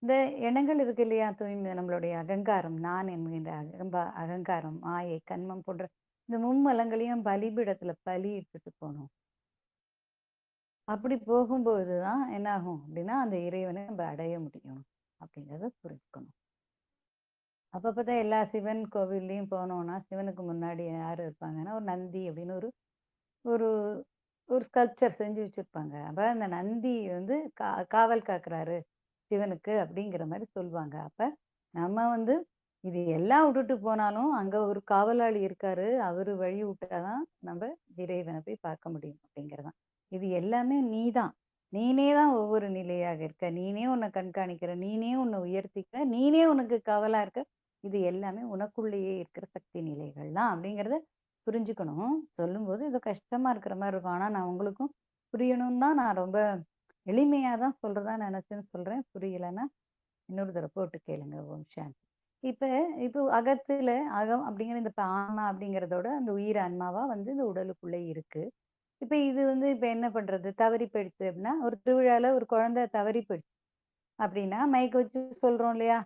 S1: இந்த எண்ணங்கள் இருக்கு இல்லையா? தூய்மை நம்மளுடைய அகங்காரம், நான் என்கின்ற அகங்காரம், மாயை, கன்மம் போன்ற இந்த மும்மலங்களையும் பலிபீடத்துல பலியிட்டுட்டு போணும். அப்படி போகும்போது தான் என்னாகும் அப்படின்னா, அந்த இறைவனை நம்ம அடைய முடியும். அப்படிங்கிறத புரிஞ்சுக்கணும். அப்பதான் எல்லா சிவன் கோவில்லயும் போனோம்னா, சிவனுக்கு முன்னாடி யாரு இருப்பாங்கன்னா, ஒரு நந்தி அப்படின்னு ஒரு ஒரு ஒரு ஸ்கல்ப்சர் செஞ்சு வச்சிருப்பாங்க. அப்ப அந்த நந்தி வந்து காவல் காக்குறாரு சிவனுக்கு அப்படிங்கிற மாரி சொல்லுவாங்க. அப்ப நம்ம வந்து இது எல்லாம் விட்டுட்டு போனாலும், அங்க ஒரு காவலாளி இருக்காரு. அவரு வழி விட்டா தான் நம்ப இறைவன போய் பார்க்க முடியும் அப்படிங்கிறது தான். இது எல்லாமே நீதான். நீனே தான் ஒவ்வொரு நிலையாக இருக்க. நீனே உன்ன கண்காணிக்கிற. நீனே உன்ன உயர்த்திக்க. நீனே உனக்கு காவலா இருக்க. இது எல்லாமே உனக்குள்ளேயே இருக்கிற சக்தி நிலைகள் தான் அப்படிங்கிறத புரிஞ்சுக்கணும். சொல்லும்போது ஏதோ கஷ்டமா இருக்கிற மாரி இருக்கும். ஆனா நான் உங்களுக்கும் புரியணும்னு தான் நான் ரொம்ப எளிமையா தான் சொல்றதா நெனச்சேன்னு சொல்றேன். புரியலன்னா இன்னொரு தடவ போட்டு கேளுங்க. ஓம் சாந்தி. இப்ப இப்போ அகத்துல அகம் அப்படிங்கிற இந்த இப்ப ஆன்மா அப்படிங்கிறதோட அந்த உயிர் ஆன்மாவா வந்து இந்த உடலுக்குள்ளே இருக்கு. இப்ப இது வந்து இப்ப என்ன பண்றது? தவறி போயிடுச்சு அப்படின்னா, ஒரு திருவிழால ஒரு குழந்தை தவறி போயிடுச்சு அப்படின்னா, மைக் வச்சு சொல்றோம் இல்லையா?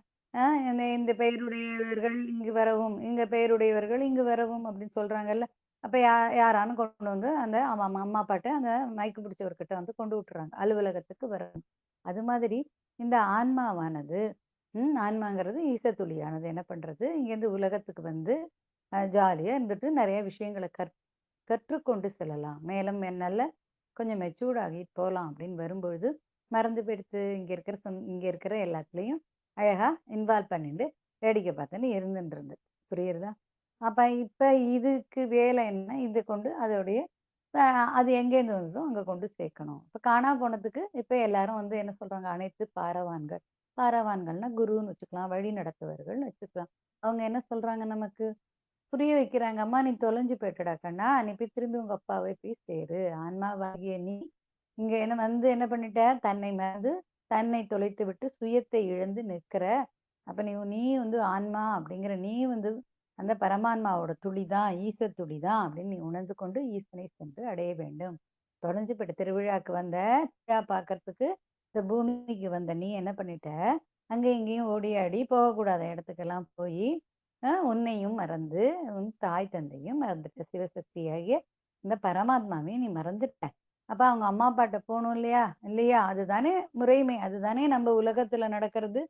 S1: இந்த இந்த பெயருடையவர்கள் இங்கு வரவும், இங்க பெயருடையவர்கள் இங்கு வரவும் அப்படின்னு சொல்றாங்கல்ல. அப்ப யாரான்னு கொண்டு வந்து அந்த அவன் அம்மா அப்பாட்ட அந்த மைக் பிடிச்சவர்கிட்ட வந்து கொண்டு விட்டுறாங்க. அலுவலகத்துக்கு வரணும். அது மாதிரி இந்த ஆன்மாவானது ஆன்மாங்கிறது ஈசத்துளியானது என்ன பண்றது? இங்கேருந்து உலகத்துக்கு வந்து ஜாலியா இருந்துட்டு நெறைய விஷயங்கள கற்றுக்கொண்டு செல்லலாம். மேலும் நல்ல கொஞ்சம் மெச்சூர்ட் ஆகிட்டு போலாம் அப்படின்னு வரும்பொழுது, மறந்து போயிடுத்து. இங்க இருக்கிற எல்லாத்துலயும் அழகா இன்வால்வ் பண்ணிண்டு, வேடிக்கை பார்த்துன்னு இருந்துட்டு இருந்தது. புரியுறதா? அப்ப இப்ப இதுக்கு வேலை என்ன? இது கொண்டு அதோடைய அ அது எங்கேருந்து வந்ததோ அங்க கொண்டு சேர்க்கணும். இப்ப காணாம போனதுக்கு இப்ப எல்லாரும் வந்து என்ன சொல்றாங்க? அனைத்து பாரவான்கள். பாரவான்கள்னா குருன்னு வச்சுக்கலாம். வழி நடத்துவர்கள்னு வச்சுக்கலாம். அவங்க என்ன சொல்றாங்க நமக்கு? புரிய வைக்கிறாங்க. "அம்மா நீ தொலைஞ்சு போயிட்டடா கண்ணா! நீ போய் திரும்பி உங்க அப்பாவை போய் சேரு. ஆன்மாவாகிய நீ இங்க என்ன வந்து என்ன பண்ணிட்ட? தன்னை மறந்து, தன்னை தொலைத்துவிட்டு சுயத்தை இழந்து நிற்கிற. அப்ப நீ நீ வந்து ஆன்மா அப்படிங்கிற நீ வந்து அந்த பரமான்மாவோட துளி தான், ஈச துளி தான் அப்படின்னு நீ உணர்ந்து கொண்டு ஈசனை சென்று அடைய வேண்டும். தொலைஞ்சு போயிட்ட திருவிழாக்கு வந்த, திருவிழா பார்க்கறதுக்கு இந்த பூமிக்கு வந்த நீ என்ன பண்ணிட்ட? அங்க இங்கேயும் ஓடி ஆடி போகக்கூடாத இடத்துக்கெல்லாம் போயி உன்னையும் மறந்து, உன் தாய் தந்தையும் மறந்துட்ட. சிவசக்தியாகிய இந்த பரமாத்மாவையும் நீ மறந்துட்ட. அப்ப அவங்க அம்மா அப்பாட்ட போணும் இல்லையா? இல்லையா? அதுதானே முறைமை. அதுதானே நம்ம உலகத்துல நடக்கிறது.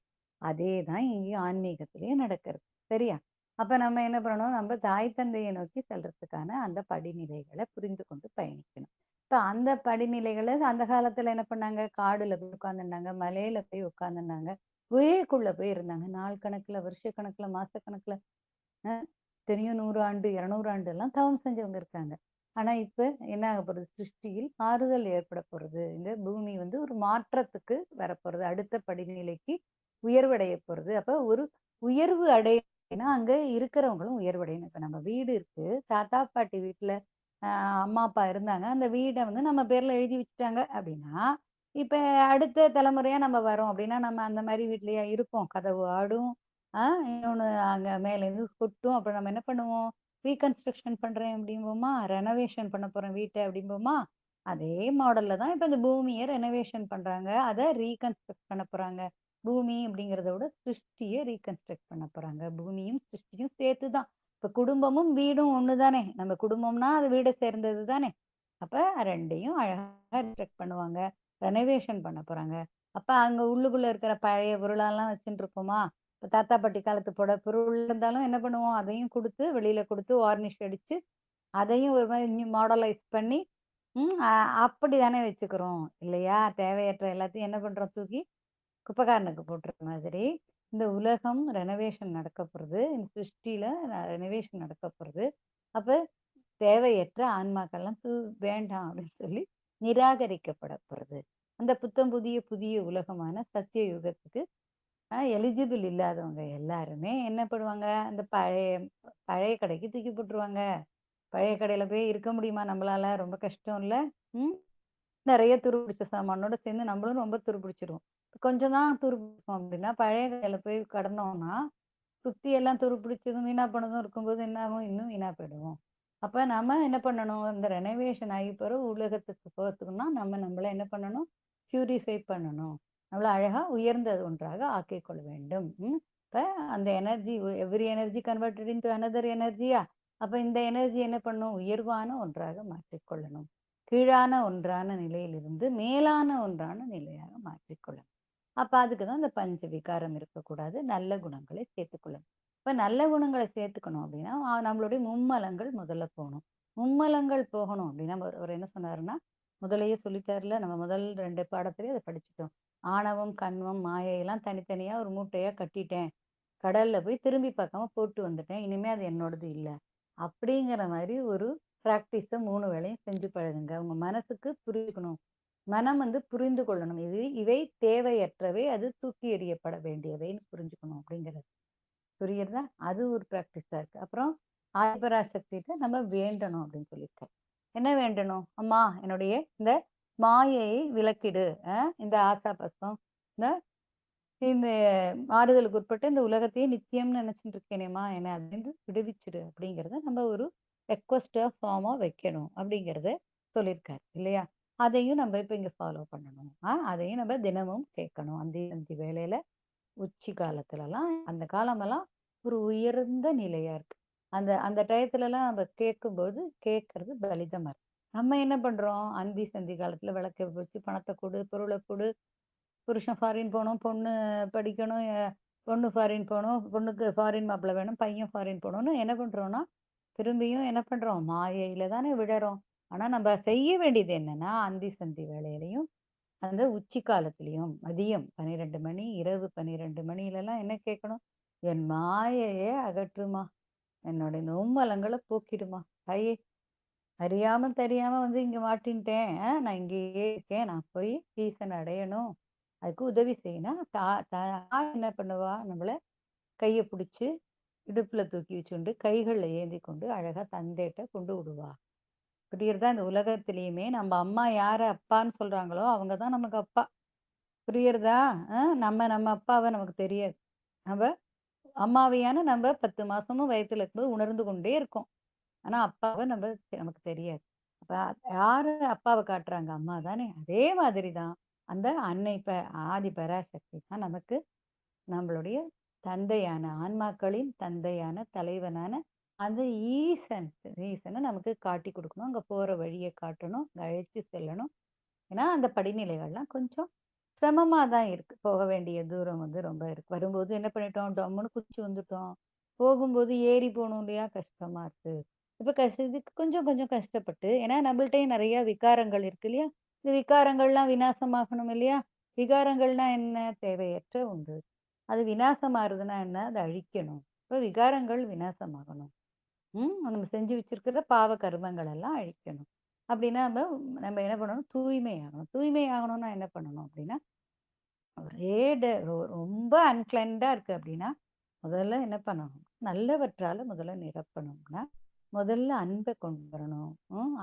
S1: அதே தான் இங்கேயும் ஆன்மீகத்திலயும் நடக்கிறது. சரியா? அப்ப நம்ம என்ன பண்ணணும்? நம்ம தாய் தந்தைய நோக்கி செல்றதுக்கான அந்த படிநிலைகள புரிந்து கொண்டு பயணிக்கணும். இப்ப அந்த படிநிலைகள அந்த காலத்துல என்ன பண்ணாங்க? காடுல போய் உட்கார்ந்துருந்தாங்க. மலையில போய் உட்கார்ந்துருந்தாங்க. குகைக்குள்ள போய் இருந்தாங்க. நாள் கணக்குல, வருஷக்கணக்குல, மாசக்கணக்குல அ எத்தனையோ 100 ஆண்டு, 200 ஆண்டுலாம் தவம் செஞ்சவங்க இருக்காங்க. ஆனா, இப்ப என்ன ஆக போறது? சிருஷ்டியில் மாறுதல் ஏற்பட போறது. இந்த பூமி வந்து ஒரு மாற்றத்துக்கு வரப்போறது. அடுத்த படிநிலைக்கு உயர்வடைய போறது. அப்ப ஒரு உயர்வு அடையணும்னா, அங்க இருக்கிறவங்களும் உயர்வடையணும். இப்ப நம்ம வீடு இருக்கு. தாத்தா, பாட்டி வீட்ல அ அம்மா, அப்பா இருந்தாங்க. அந்த வீட வந்து நம்ம பேர்ல எழுதி வச்சுட்டாங்க அப்படின்னா, இப்ப அடுத்த தலைமுறையா நம்ம வரோம் அப்படின்னா, நம்ம அந்த மாரி வீட்லயா இருப்போம்? கதவு ஆடும். இன்னொன்னு அங்க மேலேருந்து கொட்டும். அப்புறம் நம்ம என்ன பண்ணுவோம்? ரீகன்ஸ்ட்ரக்ஷன் பண்றேன் அப்படிம்போமா? ரெனோவேஷன் பண்ண போறேன் வீட்ட அப்படிம்போமா? அதே மாடல்ல தான் இப்ப இந்த பூமிய ரெனோவேஷன் பண்றாங்க. அத ரீகன்ஸ்ட்ரக்ட் பண்ண போறாங்க. பூமி அப்படிங்கிறத விட சிருஷ்டிய ரீகன்ஸ்ட்ரக்ட் பண்ண போறாங்க. பூமியும் சிருஷ்டியும் சேர்த்து தான். இப்ப குடும்பமும் வீடும் ஒண்ணு தானே! நம்ம குடும்பம்னா அது வீட சேர்ந்தது தானே! அப்ப 2யும் அழகா ரெஸ்ட்ரக்ட் பண்ணுவாங்க. ரெனோவேஷன் பண்ண போறாங்க. அப்ப அங்க உள்ளுக்குள்ள இருக்கிற பழைய பொருளெல்லாம் வச்சுட்டு இருப்போமா? இப்ப தாத்தா, பாட்டி காலத்து பொருள் இருந்தாலும் என்ன பண்ணுவோம்? அதையும் குடுத்து, வெளியில குடுத்து வார்னிஷ் அடிச்சு, அதையும் ஒரு மாரி நியூ மாடலைஸ் பண்ணி, ம் அ அப்படி தானே வச்சுக்கிறோம். இல்லையா? தேவையற்ற எல்லாத்தையும் என்ன பண்றோம்? தூக்கி குப்பைக்காரனுக்கு போட்டுற மாதிரி, இந்த உலகம் ரெனோவேஷன் நடக்க போறது. இந்த சிருஷ்டியில ரெனோவேஷன் நடக்க போறது. அப்ப தேவையற்ற ஆன்மாக்கள்லாம் வேண்டாம் அப்படின்னு சொல்லி நிராகரிக்கப்பட போறது. அந்த புத்தம் புதிய புதிய உலகமான சத்திய யுகத்துக்கு எலிஜிபிள் இல்லாதவங்க எல்லாருமே என்ன பண்ணுவாங்க, அந்த பழைய பழைய கடைக்கு தூக்கி போட்டுருவாங்க. பழைய கடையில போய் இருக்க முடியுமா நம்மளால? ரொம்ப கஷ்டம் இல்ல? ம். நெறைய துருப்பிடிச்ச சாமானோட சேர்ந்து நம்மளும் ரொம்ப துருப்பிடிச்சிருவோம். கொஞ்சம் தான் துருப்பிடிப்போம் அப்படின்னா, பழைய கடையில போய் கடந்தோம்னா, சுத்தி எல்லாம் துருப்பிடிச்சதும், வீணா போனதும் இருக்கும்போது என்ன ஆகும்? இன்னும் வீணா போயிடுவோம். அப்ப நம்ம என்ன பண்ணணும்? இந்த ரெனோவேஷன் ஆகி பிறகு உலகத்துக்கு போறதுக்குன்னா, நம்ம நம்மள என்ன பண்ணணும்? பியூரிஃபை பண்ணணும். நம்மள அழகா உயர்ந்த ஒன்றாக ஆக்கிக் கொள்ள வேண்டும். இப்ப அந்த energy every energy converted into another எனர்ஜியா? அப்ப இந்த எனர்ஜி என்ன பண்ணும்? உயர்வான ஒன்றாக மாற்றிக்கொள்ளணும். கீழான ஒன்றான நிலையிலிருந்து மேலான ஒன்றான நிலையாக மாற்றிக்கொள்ளணும். அப்ப அதுக்கு தான் இந்த பஞ்ச விகாரம் இருக்கக்கூடாது. நல்ல குணங்களை சேர்த்துக்கொள்ளணும். இப்ப நல்ல குணங்கள சேர்த்துக்கணும் அப்படின்னா, நம்மளுடைய மும்மலங்கள் முதல்ல போணும். மும்மலங்கள் போகணும் அப்படின்னா அவர் என்ன சொன்னாருன்னா, முதல்லயே சொல்லிட்டாருல, நம்ம முதல் 2 பாடத்திலேயே அத படிச்சுட்டோம். ஆணவம், கன்மம், மாயையெல்லாம் தனித்தனியா ஒரு மூட்டையா கட்டிட்டேன். கடல்ல போய் திரும்பி பார்க்காம போட்டு வந்துட்டேன். இனிமே அது என்னோடது இல்ல. அப்படிங்கிற மாரி ஒரு பிராக்டிஸ 3 வேளையும் செஞ்சு பழகுங்க. உங்க மனசுக்கு புரிஞ்சுக்கணும். மனம் வந்து புரிந்து கொள்ளணும். இவை தேவையற்றவை. அது தூக்கி எறியப்பட வேண்டியவைன்னு புரிஞ்சுக்கணும் அப்படிங்கிறது. புரியுறதா? அது ஒரு பிராக்டிஸா இருக்கு. அப்புறம் ஆதிபராசக்திட்ட நம்ம வேண்டணும் அப்படின்னு சொல்லியிருக்காரு. என்ன வேண்டணும்? அம்மா என்னுடைய இந்த மாயையை விலக்கிடு. இந்த ஆசாபாசம், இந்த இந்த மாறுதலுக்கு உட்பட்டு இந்த உலகத்தையே நித்தியம்னு நினைச்சுட்டு இருக்கேனேம்மா, என்னை அதுலேருந்து விடுவிச்சுடு அப்படிங்கிறத நம்ம ஒரு ரெக்வஸ்ட்டா, ஃபார்மா வைக்கணும் அப்படிங்கிறத சொல்லியிருக்காரு இல்லையா? அதையும் நம்ம இப்ப இங்க ஃபாலோ பண்ணணும். அதையும் நம்ம தினமும் கேட்கணும். அந்தி அந்தி வேளையில உச்சி காலத்துலலாம் அந்த காலமெல்லாம் ஒரு உயர்ந்த நிலையா இருக்கு. அந்த அந்த டயத்துலலாம் நம்ம கேட்கும்போது கேட்கறது பலிதமா இருக்கு. நம்ம என்ன பண்றோம்? அந்தி சந்தி காலத்துல விளக்க வச்சு பணத்த குடு, பொருள குடு, புருஷன் ஃபாரின் போணும், பொண்ணு படிக்கணும், பொண்ணு ஃபாரின் போணும், பொண்ணுக்கு ஃபாரின் மாப்பிள்ளை வேணும், பையன் ஃபாரின் போணும்னு என்ன பண்றோம்னா, திரும்பியும் என்ன பண்றோம்? மாயையில தானே விழறோம். ஆனா நம்ம செய்ய வேண்டியது என்னன்னா, அந்தி சந்தி வேளையிலயும் அந்த உச்சி காலத்திலயும் மதியம் 12 மணி, இரவு 12 மணிலலாம் என்ன கேட்கணும்? "என் மாயைய அகற்றுமா! என்னுடைய நொம்மலங்கள போக்கிடுமா! தாயே! அறியாம தெரியாம வந்து இங்க மாட்டின்ட்டேன். நான் இங்கேயே இருக்கேன். நான் போய் ஈசன அடையணும். அதுக்கு உதவி செய்யணும்." தாய் என்ன பண்ணுவா? நம்மள கைய புடிச்சு, இடுப்புல தூக்கி வச்சுண்டு, கைகள்ல ஏந்தி கொண்டு அழகா தந்தைட்ட கொண்டு விடுவா. புரியுறதா? இந்த உலகத்திலயுமே நம்ம அம்மா யார அப்பான்னு சொல்றாங்களோ, அவங்க தான் நமக்கு அப்பா. புரியுறதா? நம்ம நம்ம அப்பாவ நமக்கு தெரியாது. நம்ம அம்மாவையான நம்ம 10 மாசமும் வயித்துல இருக்கும்போது உணர்ந்து கொண்டே இருக்கோம். ஆனா அப்பாவ நமக்கு தெரியாது. அப்ப யாரு அப்பாவ காட்டுறாங்க? அம்மா தானே! அதே மாதிரி தான் அந்த அன்னை ஆதி பராசக்தி தான் நமக்கு நம்மளுடைய தந்தையான ஆன்மாக்களின் தந்தையான தலைவனான அந்த ஈசன் ஈசன நமக்கு காட்டிக் குடுக்கணும். அங்க போற வழிய காட்டணும். அழைத்து செல்லணும். ஏன்னா, அந்த படிநிலைகள்லாம் கொஞ்சம் சிரமமா தான் இருக்கு. போக வேண்டிய தூரம் வந்து ரொம்ப இருக்கு. வரும்போது என்ன பண்ணிட்டோம், டம்முன்னு குதிச்சு வந்துட்டோம். போகும்போது ஏறி போணும் இல்லையா? கஷ்டமா இருக்கு. இப்ப இதுக்கு கொஞ்சம் கொஞ்சம் கஷ்டப்பட்டு ஏன்னா நம்மள்ட்டயும் நெறைய விகாரங்கள் இருக்கு இல்லையா? இந்த விகாரங்கள்லாம் விநாசமாகணும் இல்லையா? விகாரங்கள்னா என்ன? தேவையற்ற ஒன்று. அது விநாசமாறுதுன்னா என்ன? அத அழிக்கணும். இப்ப விகாரங்கள் விநாசமாகணும். நம்ம செஞ்சு வச்சிருக்கிற பாவ கர்மங்கள் எல்லாம் அழிக்கணும். அப்படின்னா நம்ம நம்ம என்ன பண்ணணும்? தூய்மை ஆகணும். தூய்மை ஆகணும்னா என்ன பண்ணணும் அப்படின்னா, ஒரே ரொம்ப அன்கிளென்டா இருக்கு அப்படின்னா, முதல்ல என்ன பண்ணணும்? நல்லவற்றால முதல்ல நிரப்பணும்னா, முதல்ல அன்ப கொண்டு வரணும்.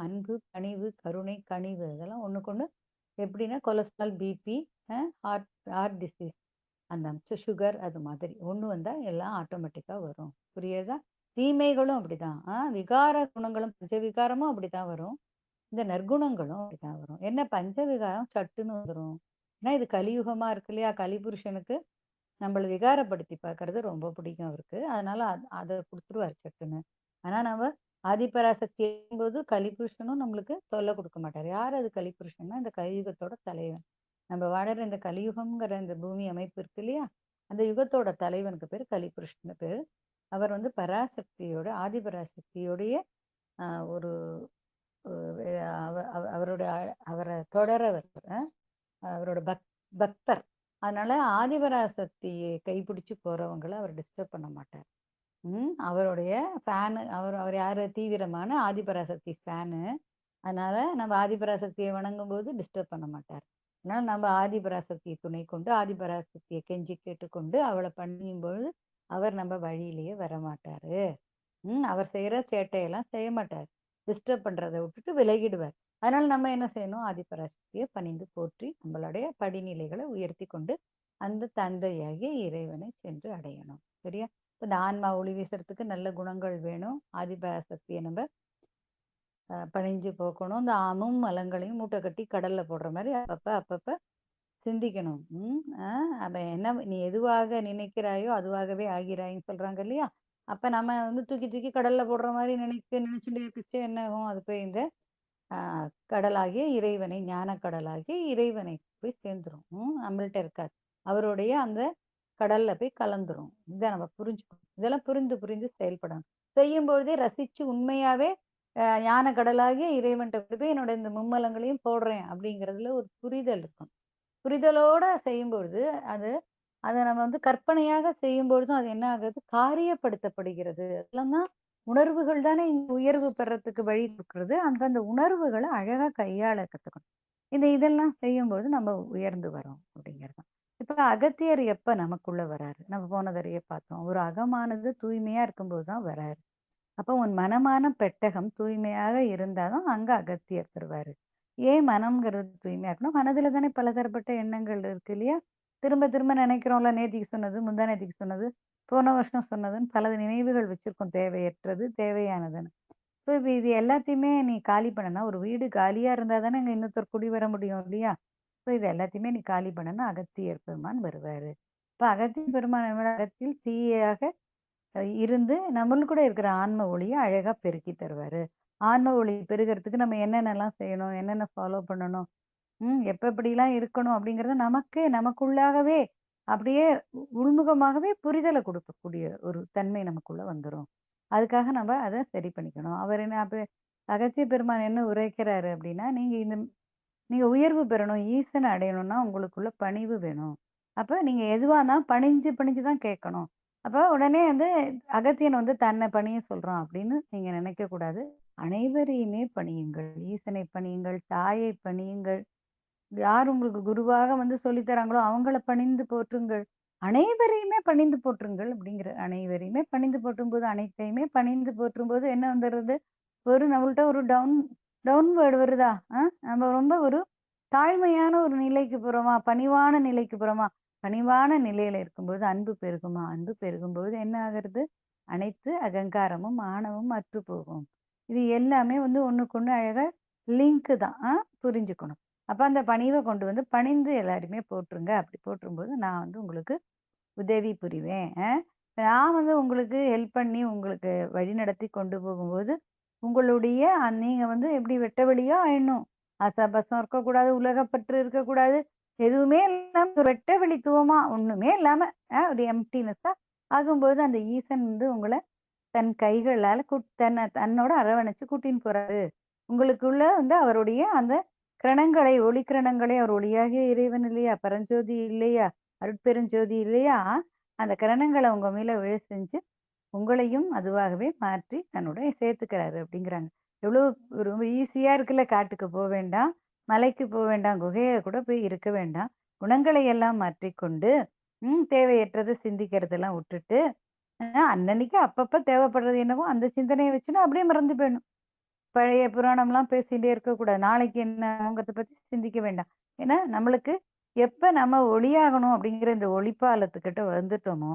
S1: அன்பு, பணிவு, கருணை, கனிவு இதெல்லாம் ஒண்ணுக்கொண்ணு எப்படின்னா cholesterol, BP, heart heart disease அந்த சுகர் அது மாதிரி. ஒண்ணு வந்தா எல்லாம் ஆட்டோமேட்டிக்கா வரும். புரியுதா? தீமைகளும் அப்படிதான். விகார குணங்களும் பஞ்சவிகாரமும் அப்படித்தான் வரும். இந்த நற்குணங்களும் அப்படித்தான் வரும். என்ன பஞ்சவிகாரம் சட்டுன்னு வந்துரும். ஏன்னா இது கலியுகமா இருக்கு இல்லையா? கலிபுருஷனுக்கு நம்மள விகாரப்படுத்தி பார்க்கறது ரொம்ப பிடிக்கும் அவருக்கு. அதனால அத குடுத்துருவாரு சட்டுன்னு. ஆனா நம்ம ஆதிபராசக்தி இருக்கும்போது கலிபுருஷனும் நம்மளுக்கு தொல்ல குடுக்க மாட்டாரு. யார் அது கலிபுருஷன்னா, இந்த கலியுகத்தோட தலைவன். நம்ம வாழற இந்த கலியுகம்ங்கிற இந்த பூமி அமைப்பு இருக்கு இல்லையா? அந்த யுகத்தோட தலைவனுக்கு பேரு கலிபுருஷன்னு பேரு. அவர் வந்து பராசக்தியோட ஆதிபராசக்தியோடைய அ ஒரு அ அவ அவ அவருடைய அவர தொடரவர். அவரோட பக்தர். அதனால ஆதிபராசக்தியை கைப்பிடிச்சு போறவங்கள அவர் டிஸ்டர்ப் பண்ண மாட்டார். அவருடைய ஃபேனு அவர் அவர் யாரு? தீவிரமான ஆதிபராசக்தி ஃபேனு. அதனால நம்ம ஆதிபராசக்தியை வணங்கும்போது டிஸ்டர்ப் பண்ண மாட்டார். அதனால நம்ம ஆதிபராசக்தியை துணை கொண்டு, ஆதிபராசக்தியை கெஞ்சி கேட்டுக்கொண்டு, அவள பணியும்பொழுது, அவர் நம்ம வழியிலேயே வரமாட்டாரு. அவர் செய்யற சேட்டையெல்லாம் செய்ய மாட்டார். டிஸ்டர்ப் பண்றத விட்டுட்டு விலகிடுவார். அதனால நம்ம என்ன செய்யணும்? ஆதிபராசக்தியை பணிந்து போற்றி, நம்மளுடைய படிநிலைகளை உயர்த்தி கொண்டு, அந்த தந்தையாகிய இறைவனை சென்று அடையணும். சரியா? இப்ப இந்த ஆன்மா ஒளி வீசுறதுக்கு நல்ல குணங்கள் வேணும். ஆதிபராசக்தியை நம்ம பணிஞ்சு போக்கணும். இந்த அமும் மலங்களையும் மூட்டை கட்டி கடல்ல போடுற மாரி அப்பப்ப சிந்திக்கணும். அப்ப என்ன நீ எதுவாக நினைக்கிறாயோ அதுவாகவே ஆகிறாய்ன்னு சொல்றாங்க இல்லையா? அப்ப நம்ம வந்து தூக்கி தூக்கி கடல்ல போடுற மாரி நினைச்சுட்டே இருந்துச்சு என்ன ஆகும்? அது போய் இந்த அ கடலாகிய இறைவனை ஞான கடலாகிய இறைவனை போய் சேர்ந்துரும். நம்மள்ட்ட இருக்காது. அவருடைய அந்த கடல்ல போய் கலந்துரும். இத நம்ம புரிஞ்சுக்கணும். இதெல்லாம் புரிந்து புரிந்து செயல்படணும். செய்யும்பொழுதே ரசிச்சு உண்மையாவே ஞான கடலாகிய இறைவன்ட்ட கொண்டு போய் என்னோட இந்த மும்மலங்களையும் போடுறேன் அப்படிங்கிறதுல ஒரு புரிதல் இருக்கும். புரிதலோட செய்யும்பொழுது, அது அத நம்ம வந்து கற்பனையாக செய்யும்பொழுதும் அது என்ன ஆகுது? காரியப்படுத்தப்படுகிறது. அதெல்லாம் தான் உணர்வுகள் தானே இங்க உயர்வு பெறத்துக்கு வழி குடுக்குறது. அந்தந்த உணர்வுகள அழகா கையாள கத்துக்கணும். இதெல்லாம் செய்யும்போது நம்ம உயர்ந்து வரோம் அப்படிங்கிறது தான். இப்ப அகத்தியர் எப்ப நமக்குள்ள வராரு? நம்ம போன தடவையே பார்த்தோம். ஒரு அகமானது தூய்மையா இருக்கும்போது தான் வராரு. அப்போ உன் மனமான பெட்டகம் தூய்மையாக இருந்தா தான் அங்க அகத்தியர் வருவாரு. ஏன் மனம்ங்கிறது தூய்மையா இருக்கணும்? மனதில தானே பலதரப்பட்ட எண்ணங்கள் இருக்கு இல்லையா? திரும்ப திரும்ப நினைக்கிறோம்ல, நேத்திக்கு சொன்னது, முந்தா நேத்திக்கு சொன்னது, போன வருஷம் சொன்னதுன்னு பல நினைவுகள் வச்சிருக்கோம். தேவையற்றது, தேவையானதுன்னு. ஸோ இப்ப இது எல்லாத்தையுமே நீ காலி பண்ணனா, ஒரு வீடு காலியா இருந்தா தானே அங்க இன்னொருத்தர் குடி வர முடியும் இல்லையா? ஸோ இது எல்லாத்தையுமே நீ காலி பண்ணனா அகத்தியர் பெருமான் வருவாரு. இப்ப அகத்திய பெருமான் அகத்தில் தீயாக இருந்து நம்மளுக்கூட இருக்கிற ஆன்ம ஒளிய அழகா பெருக்கி தருவாரு. ஆன்ம ஒளி பெருகுறதுக்கு நம்ம என்னென்னலாம் செய்யணும்? என்னென்ன ஃபாலோ பண்ணணும்? எப்படிலாம் இருக்கணும்? அப்படிங்கிறத நமக்கே நமக்குள்ளாகவே அப்படியே உள்முகமாகவே புரிதல குடுக்கக்கூடிய ஒரு தன்மை நமக்குள்ள வந்துரும். அதுக்காக நம்ம அத சரி பண்ணிக்கணும். அவர் என்ன அப்ப அகத்திய பெருமான் என்ன உரைக்கிறாரு அப்படின்னா, நீங்க உயர்வு பெறணும், ஈசன அடையணும்னா உங்களுக்குள்ள பணிவு வேணும். அப்ப நீங்க எதுவானா பணிஞ்சு பணிஞ்சு தான் கேட்கணும். அப்ப உடனே வந்து அகத்தியன் வந்து தன்னை பணிய சொல்றான் அப்படின்னு நீங்க நினைக்கக்கூடாது. அனைவரையுமே பணியுங்கள். ஈசனை பணியுங்கள், தாயை பணியுங்கள். யார் உங்களுக்கு குருவாக வந்து சொல்லி தராங்களோ அவங்கள பணிந்து போற்றுங்கள். அனைவரையுமே பணிந்து போற்றுங்கள் அப்படிங்கிற அனைவரையுமே பணிந்து போற்றும்போது, அனைத்தையுமே பணிந்து போற்றும்போது என்ன வந்துடுது? ஒரு நம்மள்ட்ட ஒரு டவுன்வேர்ட் வருதா? நம்ம ரொம்ப ஒரு தாழ்மையான ஒரு நிலைக்கு போறோமா? பணிவான நிலைக்கு போறோமா? பணிவான நிலையில இருக்கும்போது அன்பு பெருகுமா? அன்பு பெருகும்போது என்ன ஆகுறது? அனைத்து அகங்காரமும், ஆணவமும் அற்று போகும். இது எல்லாமே வந்து ஒண்ணுக்கொண்ணு அழகா லிங்க் தான். புரிஞ்சுக்கணும். அப்ப அந்த பணிவ கொண்டு வந்து பணிந்து எல்லாரையுமே போற்றுங்க. அப்படி போற்றும்போது நான் வந்து உங்களுக்கு உதவி புரிவேன். நான் வந்து உங்களுக்கு ஹெல்ப் பண்ணி உங்களுக்கு வழிநடத்தி கொண்டு போகும்போது, உங்களுடைய நீங்க வந்து எப்படி வெட்ட வெளியா ஆயிடணும். ஆசாபாசம் இருக்கக்கூடாது, உலகப்பற்று இருக்கக்கூடாது. எதுவுமே இல்லாம ஒரு வெட்ட வெளித்துவமா ஒண்ணுமே இல்லாம ஒரு எம்ப்டினெஸ்ஸா ஆகும்போது, அந்த ஈசன் வந்து உங்கள தன் கைகளால தன்னோட அரவணைச்சு கூட்டின்னு போறாரு. உங்களுக்குள்ள வந்து அவருடைய அந்த கிரணங்களை, ஒளிக்கிரணங்களை அவர் ஒளியாகிய இறைவன் இல்லையா? பரஞ்சோதி இல்லையா? அருட்பெருஞ்சோதி இல்லையா? அந்த கிரணங்கள உங்க மேல விழ செஞ்சு, உங்களையும் அதுவாகவே மாற்றி தன்னோட சேர்த்துக்கிறாரு அப்படிங்கிறாங்க. எவ்வளோ ரொம்ப ஈஸியா இருக்குல்ல. காட்டுக்கு வேண்டாம், மலைக்கு வேண்டாம், குகைய கூட போய் இருக்க வேண்டாம். குணங்களை எல்லாம் மாற்றிக்கொண்டு, தேவையற்றத சிந்திக்கிறதெல்லாம் விட்டுட்டு, அன்னன்னைக்கு அப்பப்ப தேவைப்படுறது என்னவோ அந்த சிந்தனைய வச்சுன்னு அப்படியே மறந்து போயிடணும். பழைய புராணம்லாம் பேசிட்டே இருக்கக்கூடாது. நாளைக்கு என்னங்கிறத பத்தி சிந்திக்க வேண்டாம். ஏன்னா, நம்மளுக்கு எப்ப நம்ம ஒளியாகணும் அப்படிங்கிற இந்த ஒளிப்பாலத்துக்கிட்ட வந்துட்டோமோ,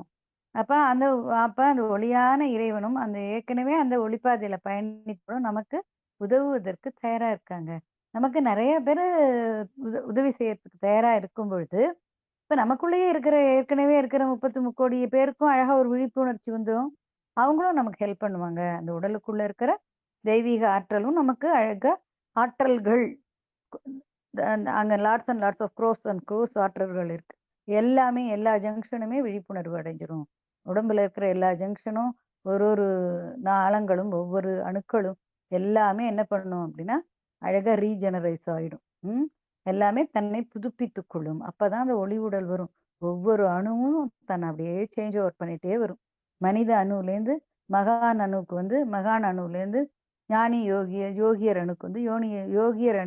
S1: அப்ப அந்த அப்ப அந்த ஒளியான இறைவனும், அந்த ஏற்கனவே அந்த ஒளிப்பாதையில பயணிப்பவரும் நமக்கு உதவுவதற்கு தயாரா இருக்காங்க. நமக்கு நெறைய பேரு உதவி செய்யறதுக்கு தயாரா இருக்கும் பொழுது, இப்ப நமக்குள்ளேயே இருக்கிற ஏற்கனவே இருக்கிற 30 பேருக்கும் அழகா ஒரு விழிப்புணர்ச்சி வந்துரும். அவங்களும் நமக்கு ஹெல்ப் பண்ணுவாங்க. அந்த உடலுக்குள்ள இருக்கிற தெய்வீக ஆற்றலும் நமக்கு அழகா ஆற்றல்கள் அங்க lots and lots of crores and crores ஆற்றல்கள் இருக்கு. எல்லாமே எல்லா ஜங்ஷனுமே விழிப்புணர்வு அடைஞ்சிரும். உடம்புல இருக்கிற எல்லா ஜங்ஷனும் ஒரு ஒரு நாளங்களும், ஒவ்வொரு அணுக்களும் எல்லாமே என்ன பண்ணும் அப்படின்னா, அழகா ரீஜெனரைஸ் ஆயிடும். ம். எல்லாமே தன்னை புதுப்பித்துக் கொள்ளும். அப்பதான் அந்த ஒளி உடல் வரும். ஒவ்வொரு அணுவும் தன்னை அப்படியே சேஞ்ச் ஓவர் பண்ணிட்டே வரும். மனித அணுவுலேருந்து மகான் அணுவுக்கு வந்து மகான் அணுவுலேருந்து ஞானி யோகியர் அணுக்கு வந்து யோகியர்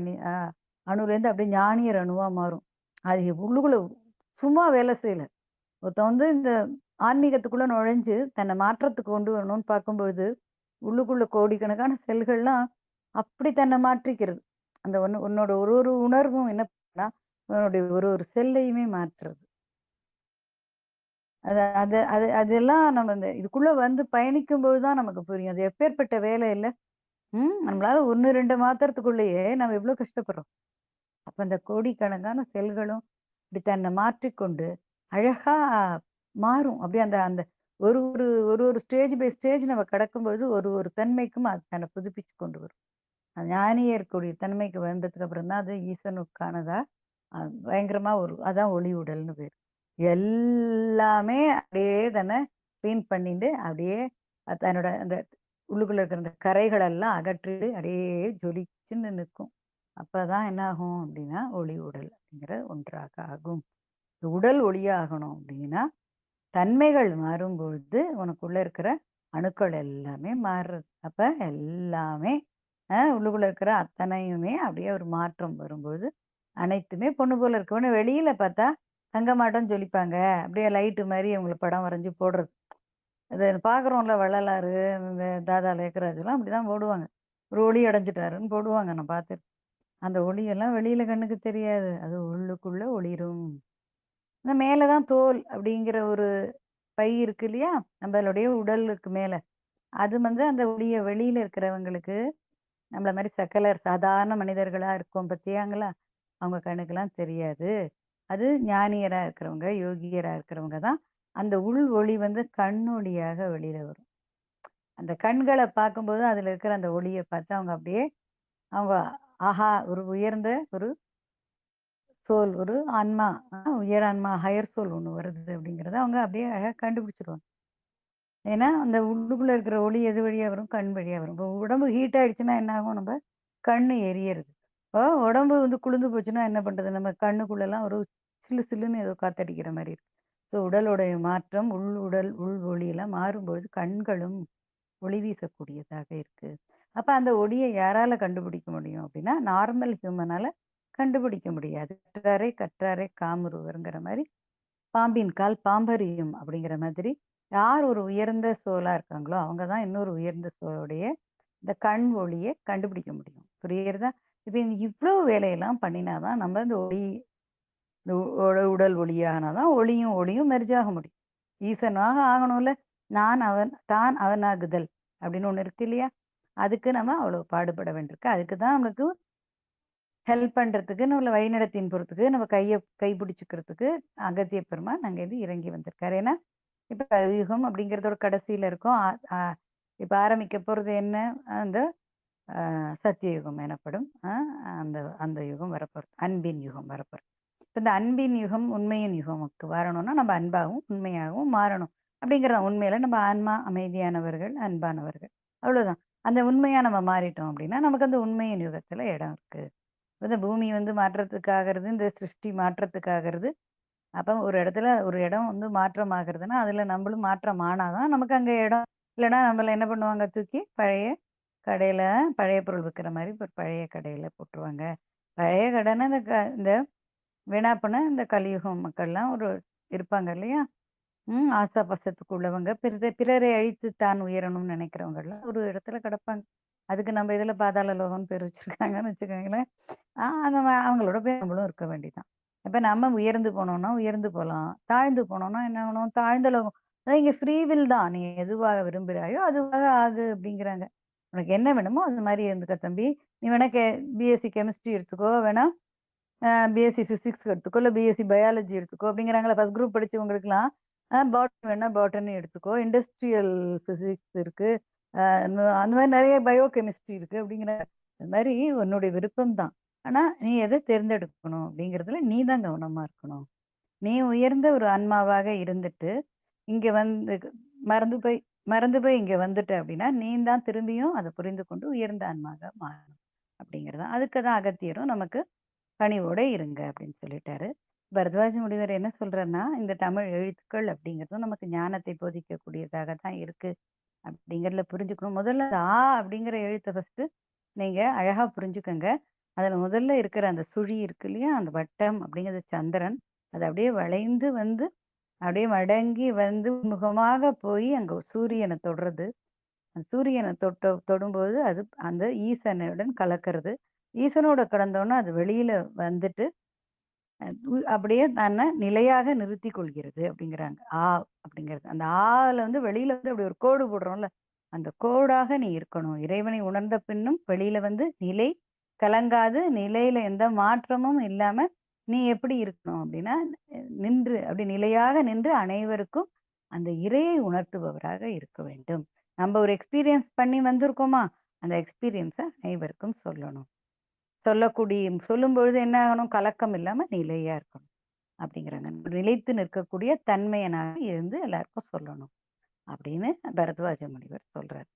S1: அணுலேருந்து அப்படியே ஞானியர் அணுவா மாறும். அது உள்ளுக்குள்ள சும்மா வேலை செய்யல. ஒருத்தன் வந்து இந்த ஆன்மீகத்துக்குள்ள நுழைஞ்சு தன்னை மாற்றத்துக்கு கொண்டு வரணும்னு பார்க்கும்பொழுது, உள்ளுக்குள்ள கோடிக்கணக்கான செல்கள்லாம் அப்படி தன்னை மாற்றிக்கிறது. அந்த உன்னோட ஒரு ஒரு உணர்வும் என்ன பண்ணும்னா, உன்னுடைய ஒரு ஒரு செல்லையுமே மாற்றுறது. அது அது அது அதெல்லாம் நம்ம இந்த இதுக்குள்ள வந்து பயணிக்கும்போது தான் நமக்கு புரியும். அது எப்பேர்ப்பட்ட வேலை இல்ல? நம்மளால 1, 2 மாத்துறதுக்குள்ளேயே நம்ம எவ்வளோ கஷ்டப்படுறோம். அப்ப அந்த கோடிக்கணக்கான செல்களும் இப்படி தன்னை மாற்றிக்கொண்டு அழகா மாறும். அப்படியே அந்த அந்த ஒரு ஒரு ஒரு ஒரு ஸ்டேஜ் பை ஸ்டேஜ் நம்ம கடக்கும்போது ஒரு ஒரு தன்மைக்கும் அது தன்னை புதுப்பிச்சு கொண்டு வரும். அந்த ஞானியருக்குரிய தன்மைக்கு வந்ததுக்கு அப்புறம் தான் அது ஈசனுக்கானதா பயங்கரமா ஒரு அதான் ஒளி உடல்னு பேரு. எல்லாமே அப்படியே தன்னை கிளீன் பண்ணிட்டு அப்படியே தன்னோட அந்த உள்ளுக்குள்ள இருக்கிற இந்த கரைகள் எல்லாம் அகற்றிட்டு அப்படியே ஜொலிச்சுன்னு நிற்கும். அப்பதான் என்ன ஆகும் அப்படின்னா ஒளி உடல் அப்படிங்கிற ஒன்றாக ஆகும். உடல் ஒளியாகணும் அப்படின்னா தன்மைகள் மாறும்பொழுது உனக்குள்ள இருக்கிற அணுக்கள் எல்லாமே மாறுறது. அப்ப எல்லாமே உள்ளுக்குள்ள இருக்கிற அத்தனையுமே அப்படியே ஒரு மாற்றம் வரும்போது அனைத்துமே பொண்ணு போல இருக்கு. வெளியில பார்த்தா தங்க மாட்டோம்னு ஜொலிப்பாங்க. அப்படியே லைட்டு மாதிரி அவங்கள படம் வரைஞ்சு போடுறது. அது பார்க்குறோம்ல வள்ளலாரு, இந்த தாதா லேக்கராஜுலாம் அப்படிதான் போடுவாங்க. ஒரு ஒளி அடைஞ்சிட்டாருன்னு போடுவாங்க நான் பார்த்துருக்கேன். அந்த ஒளியெல்லாம் வெளியில கண்ணுக்கு தெரியாது. அது உள்ளுக்குள்ள ஒளிரும். இந்த மேல தான் தோல் அப்படிங்கிற ஒரு பை இருக்கு இல்லையா? நம்மளுடைய உடலுக்கு மேல. அது வந்து அந்த ஒளிய வெளியில இருக்கிறவங்களுக்கு, நம்மள மாரி சாதாரண மனிதர்களா இருக்கோம் பாத்தியாங்களா? அவங்க கண்ணுக்கெல்லாம் தெரியாது. அது ஞானியரா இருக்கிறவங்க, யோகியரா இருக்கிறவங்க தான் அந்த உள் ஒளி வந்து கண்ணொளியாக வெளியில வரும். அந்த கண்கள பார்க்கும்போது அதுல இருக்கிற அந்த ஒளிய பார்த்து அவங்க அப்படியே அவங்க ஆஹா! ஒரு உயர்ந்த ஒரு சோல், ஒரு ஆன்மா, உயர் ஆன்மா, ஹையர் சோல் ஒண்ணு வருது அப்படிங்கிறத அவங்க அப்படியே அழகா கண்டுபிடிச்சுருவாங்க. ஏன்னா, அந்த உள்ளுக்குள்ள இருக்கிற ஒளி எது வழியா வரும்? கண் வழியா வரும். இப்போ உடம்பு ஹீட் ஆயிடுச்சுன்னா என்ன ஆகும்? நம்ம கண்ணு எரியறது. இப்போ உடம்பு வந்து குளிர்ந்து போச்சுன்னா என்ன பண்றது? நம்ம கண்ணுக்குள்ளலாம் ஒரு சிலு சிலுன்னு ஏதோ காத்தடிக்கிற மாரி இருக்கு. ஸோ உடலுடைய மாற்றம், உடல், உள் ஒளியெல்லாம் மாறும்பொழுது கண்களும் ஒளி வீசக்கூடியதாக இருக்கு. அப்ப அந்த ஒளிய யாரால கண்டுபிடிக்க முடியும் அப்படின்னா, நார்மல் ஹியூமனால கண்டுபிடிக்க முடியாது. "கற்றாரை கற்றாரை காமுறுவர்ங்கிற" மாரி, "பாம்பின் கால் பாம்பறியும்" அப்படிங்கிற மாதிரி, யார் ஒரு உயர்ந்த சோலா இருக்காங்களோ, அவங்க தான் இன்னொரு உயர்ந்த சோலுடைய இந்த கண் ஒளிய கண்டுபிடிக்க முடியும். புரியுறதா? இப்ப இந்த இவ்ளோ வேலையெல்லாம் பண்ணினா தான் நம்ம இந்த ஒளி இந்த உடல் ஒளியானா தான் ஒளியும் ஒளியும் மெர்ஜ் ஆக முடியும். ஈசனாக ஆகணும்ல. நான் அவன் தான் அவனாகுதல் அப்படின்னு ஒண்ணு இருக்கு இல்லையா? அதுக்கு நம்ம அவ்வளவு பாடுபட வேண்டியிருக்கு. அதுக்கு தான் நம்மளுக்கு ஹெல்ப் பண்றதுக்கு, நம்மள வழிநடத்தின்னு போறதுக்கு, நம்ம கை பிடிச்சுக்கிறதுக்கு அகத்திய பெருமான் அங்கேருந்து இறங்கி வந்திருக்காரு. ஏன்னா, இப்ப கலியுகம் அப்படிங்கிறதோட கடைசியில இருக்கோம். அ அ இப்ப ஆரம்பிக்க போறது என்ன? அந்த சத்தியயுகம் எனப்படும். அந்த அந்த யுகம் வரப்போறது. அன்பின் யுகம் வரப்போறது. இப்ப இந்த அன்பின் யுகம், உண்மையின் யுகமுக்கு வரணும்னா, நம்ம அன்பாகவும், உண்மையாகவும் மாறணும். அப்படிங்கிறது உண்மையில நம்ம ஆன்மா அமைதியானவர்கள், அன்பானவர்கள். அவ்வளோதான். அந்த உண்மையா நம்ம மாறிட்டோம் அப்படின்னா, நமக்கு அந்த உண்மையின் யுகத்துல இடம் இருக்கு. இந்த பூமி வந்து மாற்றத்துக்காகிறது, இந்த சிருஷ்டி மாற்றத்துக்காகிறது. அப்ப ஒரு இடத்துல ஒரு இடம் வந்து மாற்றம் ஆகுறதுன்னா, அதுல நம்மளும் மாற்றம் ஆனா தான் நமக்கு அங்க இடம். இல்லன்னா நம்மள என்ன பண்ணுவாங்க? தூக்கி பழைய கடையில பழைய பொருள் விக்கிற மாரி ஒரு பழைய கடையில போட்டுருவாங்க. பழைய கடைன்னா இந்த வீணா போன இந்த கலியுகம் மக்கள்லாம் ஒரு இருப்பாங்க இல்லையா? ஆசா பாசத்துக்கு உள்ளவங்க, பிறரை அழித்து தான் உயரணும்னு நினைக்கிறவங்கலாம் ஒரு இடத்துல கிடப்பாங்க. அதுக்கு நம்ம இதுல பாதாள லோகம்னு பேர் வச்சிருக்காங்கன்னு வச்சுக்கோங்களேன். அந்த அவங்களோட போய் நம்மளும் இருக்க வேண்டியதான். இப்ப நம்ம உயர்ந்து போனோம்னா உயர்ந்து போலாம். தாழ்ந்து போனோம்னா என்ன ஆகணும்? தாழ்ந்த லோகம். அதான் இங்க ஃப்ரீ வில் தான். நீ எதுவாக விரும்புகிறாயோ அதுவாக ஆகு அப்படிங்கிறாங்க. உனக்கு என்ன வேணுமோ அது மாரி இருந்துக்க தம்பி. நீ வேணா பிஎஸ்சி கெமிஸ்ட்ரி எடுத்துக்கோ, வேணா பிஎஸ்சி பிசிக்ஸ் எடுத்துக்கோ, இல்ல பிஎஸ்சி பயாலஜி எடுத்துக்கோ அப்படிங்கிறாங்கல்ல. ஃபர்ஸ்ட் குரூப் படிச்சவங்களுக்குலாம், பாட்னி வேணா பாட்டனி எடுத்துக்கோ. இண்டஸ்ட்ரியல் பிசிக்ஸ் இருக்கு. அந்த மாரி நெறைய பயோ கெமிஸ்ட்ரி இருக்கு அப்படிங்கிறாங்க. அது மாரி உன்னுடைய விருப்பம் தான். ஆனா, நீ எத தேர்ந்தெடுக்கணும் அப்படிங்கிறதுல நீ தான் கவனமா இருக்கணும். நீ உயர்ந்த ஒரு ஆன்மாவாக இருந்துட்டு, இங்க வந்து மறந்து போய் மறந்து போய் இங்க வந்துட்ட அப்படின்னா, நீ தான் திரும்பியும் அத புரிந்து கொண்டு உயர்ந்த ஆன்மாவா மாறணும் அப்படிங்கிறது தான். அதுக்கு தான் அகத்தியரும் நமக்கு பணிவோட இருங்க அப்படின்னு சொல்லிட்டாரு. பரத்வாஜ முனிவர் என்ன சொல்றாருன்னா, இந்த தமிழ் எழுத்துக்கள் அப்படிங்கிறதும் நமக்கு ஞானத்தை போதிக்கக்கூடியதாக தான் இருக்கு அப்படிங்கிறதுல புரிஞ்சுக்கணும். முதல்ல அந்த அப்படிங்கிற எழுத்த ஃபர்ஸ்ட்டு நீங்க அழகா புரிஞ்சுக்கங்க. அதுல முதல்ல இருக்கிற அந்த சுழி இருக்கு இல்லையா? அந்த வட்டம் அப்படிங்கிறது சந்திரன். அது அப்படியே வளைந்து வந்து, அப்படியே மடங்கி வந்து முகமாக போய் அங்க சூரியன தொடுறது. அந்த சூரியன தொடும்போது அது அந்த ஈசனுடன் கலக்கிறது. ஈசனோட கலந்தோனே அது வெளியில வந்துட்டு, அப்படியே தன்னை நிலையாக நிறுத்திக் கொள்கிறது அப்படிங்கிறாங்க. அப்படிங்கிறது. அந்த ஆல வந்து வெளியில வந்து அப்படி ஒரு கோடு போடுறோம்ல, அந்த கோடாக நீ இருக்கணும். இறைவனை உணர்ந்த பின்னும் வெளியில வந்து நிலை கலங்காது, நிலையில எந்த மாற்றமும் இல்லாம நீ எப்படி இருக்கணும் அப்படின்னா, நின்று அப்படி நிலையாக நின்று அனைவருக்கும் அந்த இறையை உணர்த்துபவராக இருக்க வேண்டும். நம்ம ஒரு எக்ஸ்பீரியன்ஸ் பண்ணி வந்திருக்கோமா, அந்த எக்ஸ்பீரியன்ஸ அனைவருக்கும் சொல்லணும். சொல்லும்பொழுது என்ன ஆகணும்? கலக்கம் இல்லாம நிலையா இருக்கணும். அப்படிங்கிறாங்க. நிலைத்து நிற்கக்கூடிய தன்மையனாக இருந்து எல்லாருக்கும் சொல்லணும். அப்படின்னு பரத்வாஜ முனிவர் சொல்றாரு.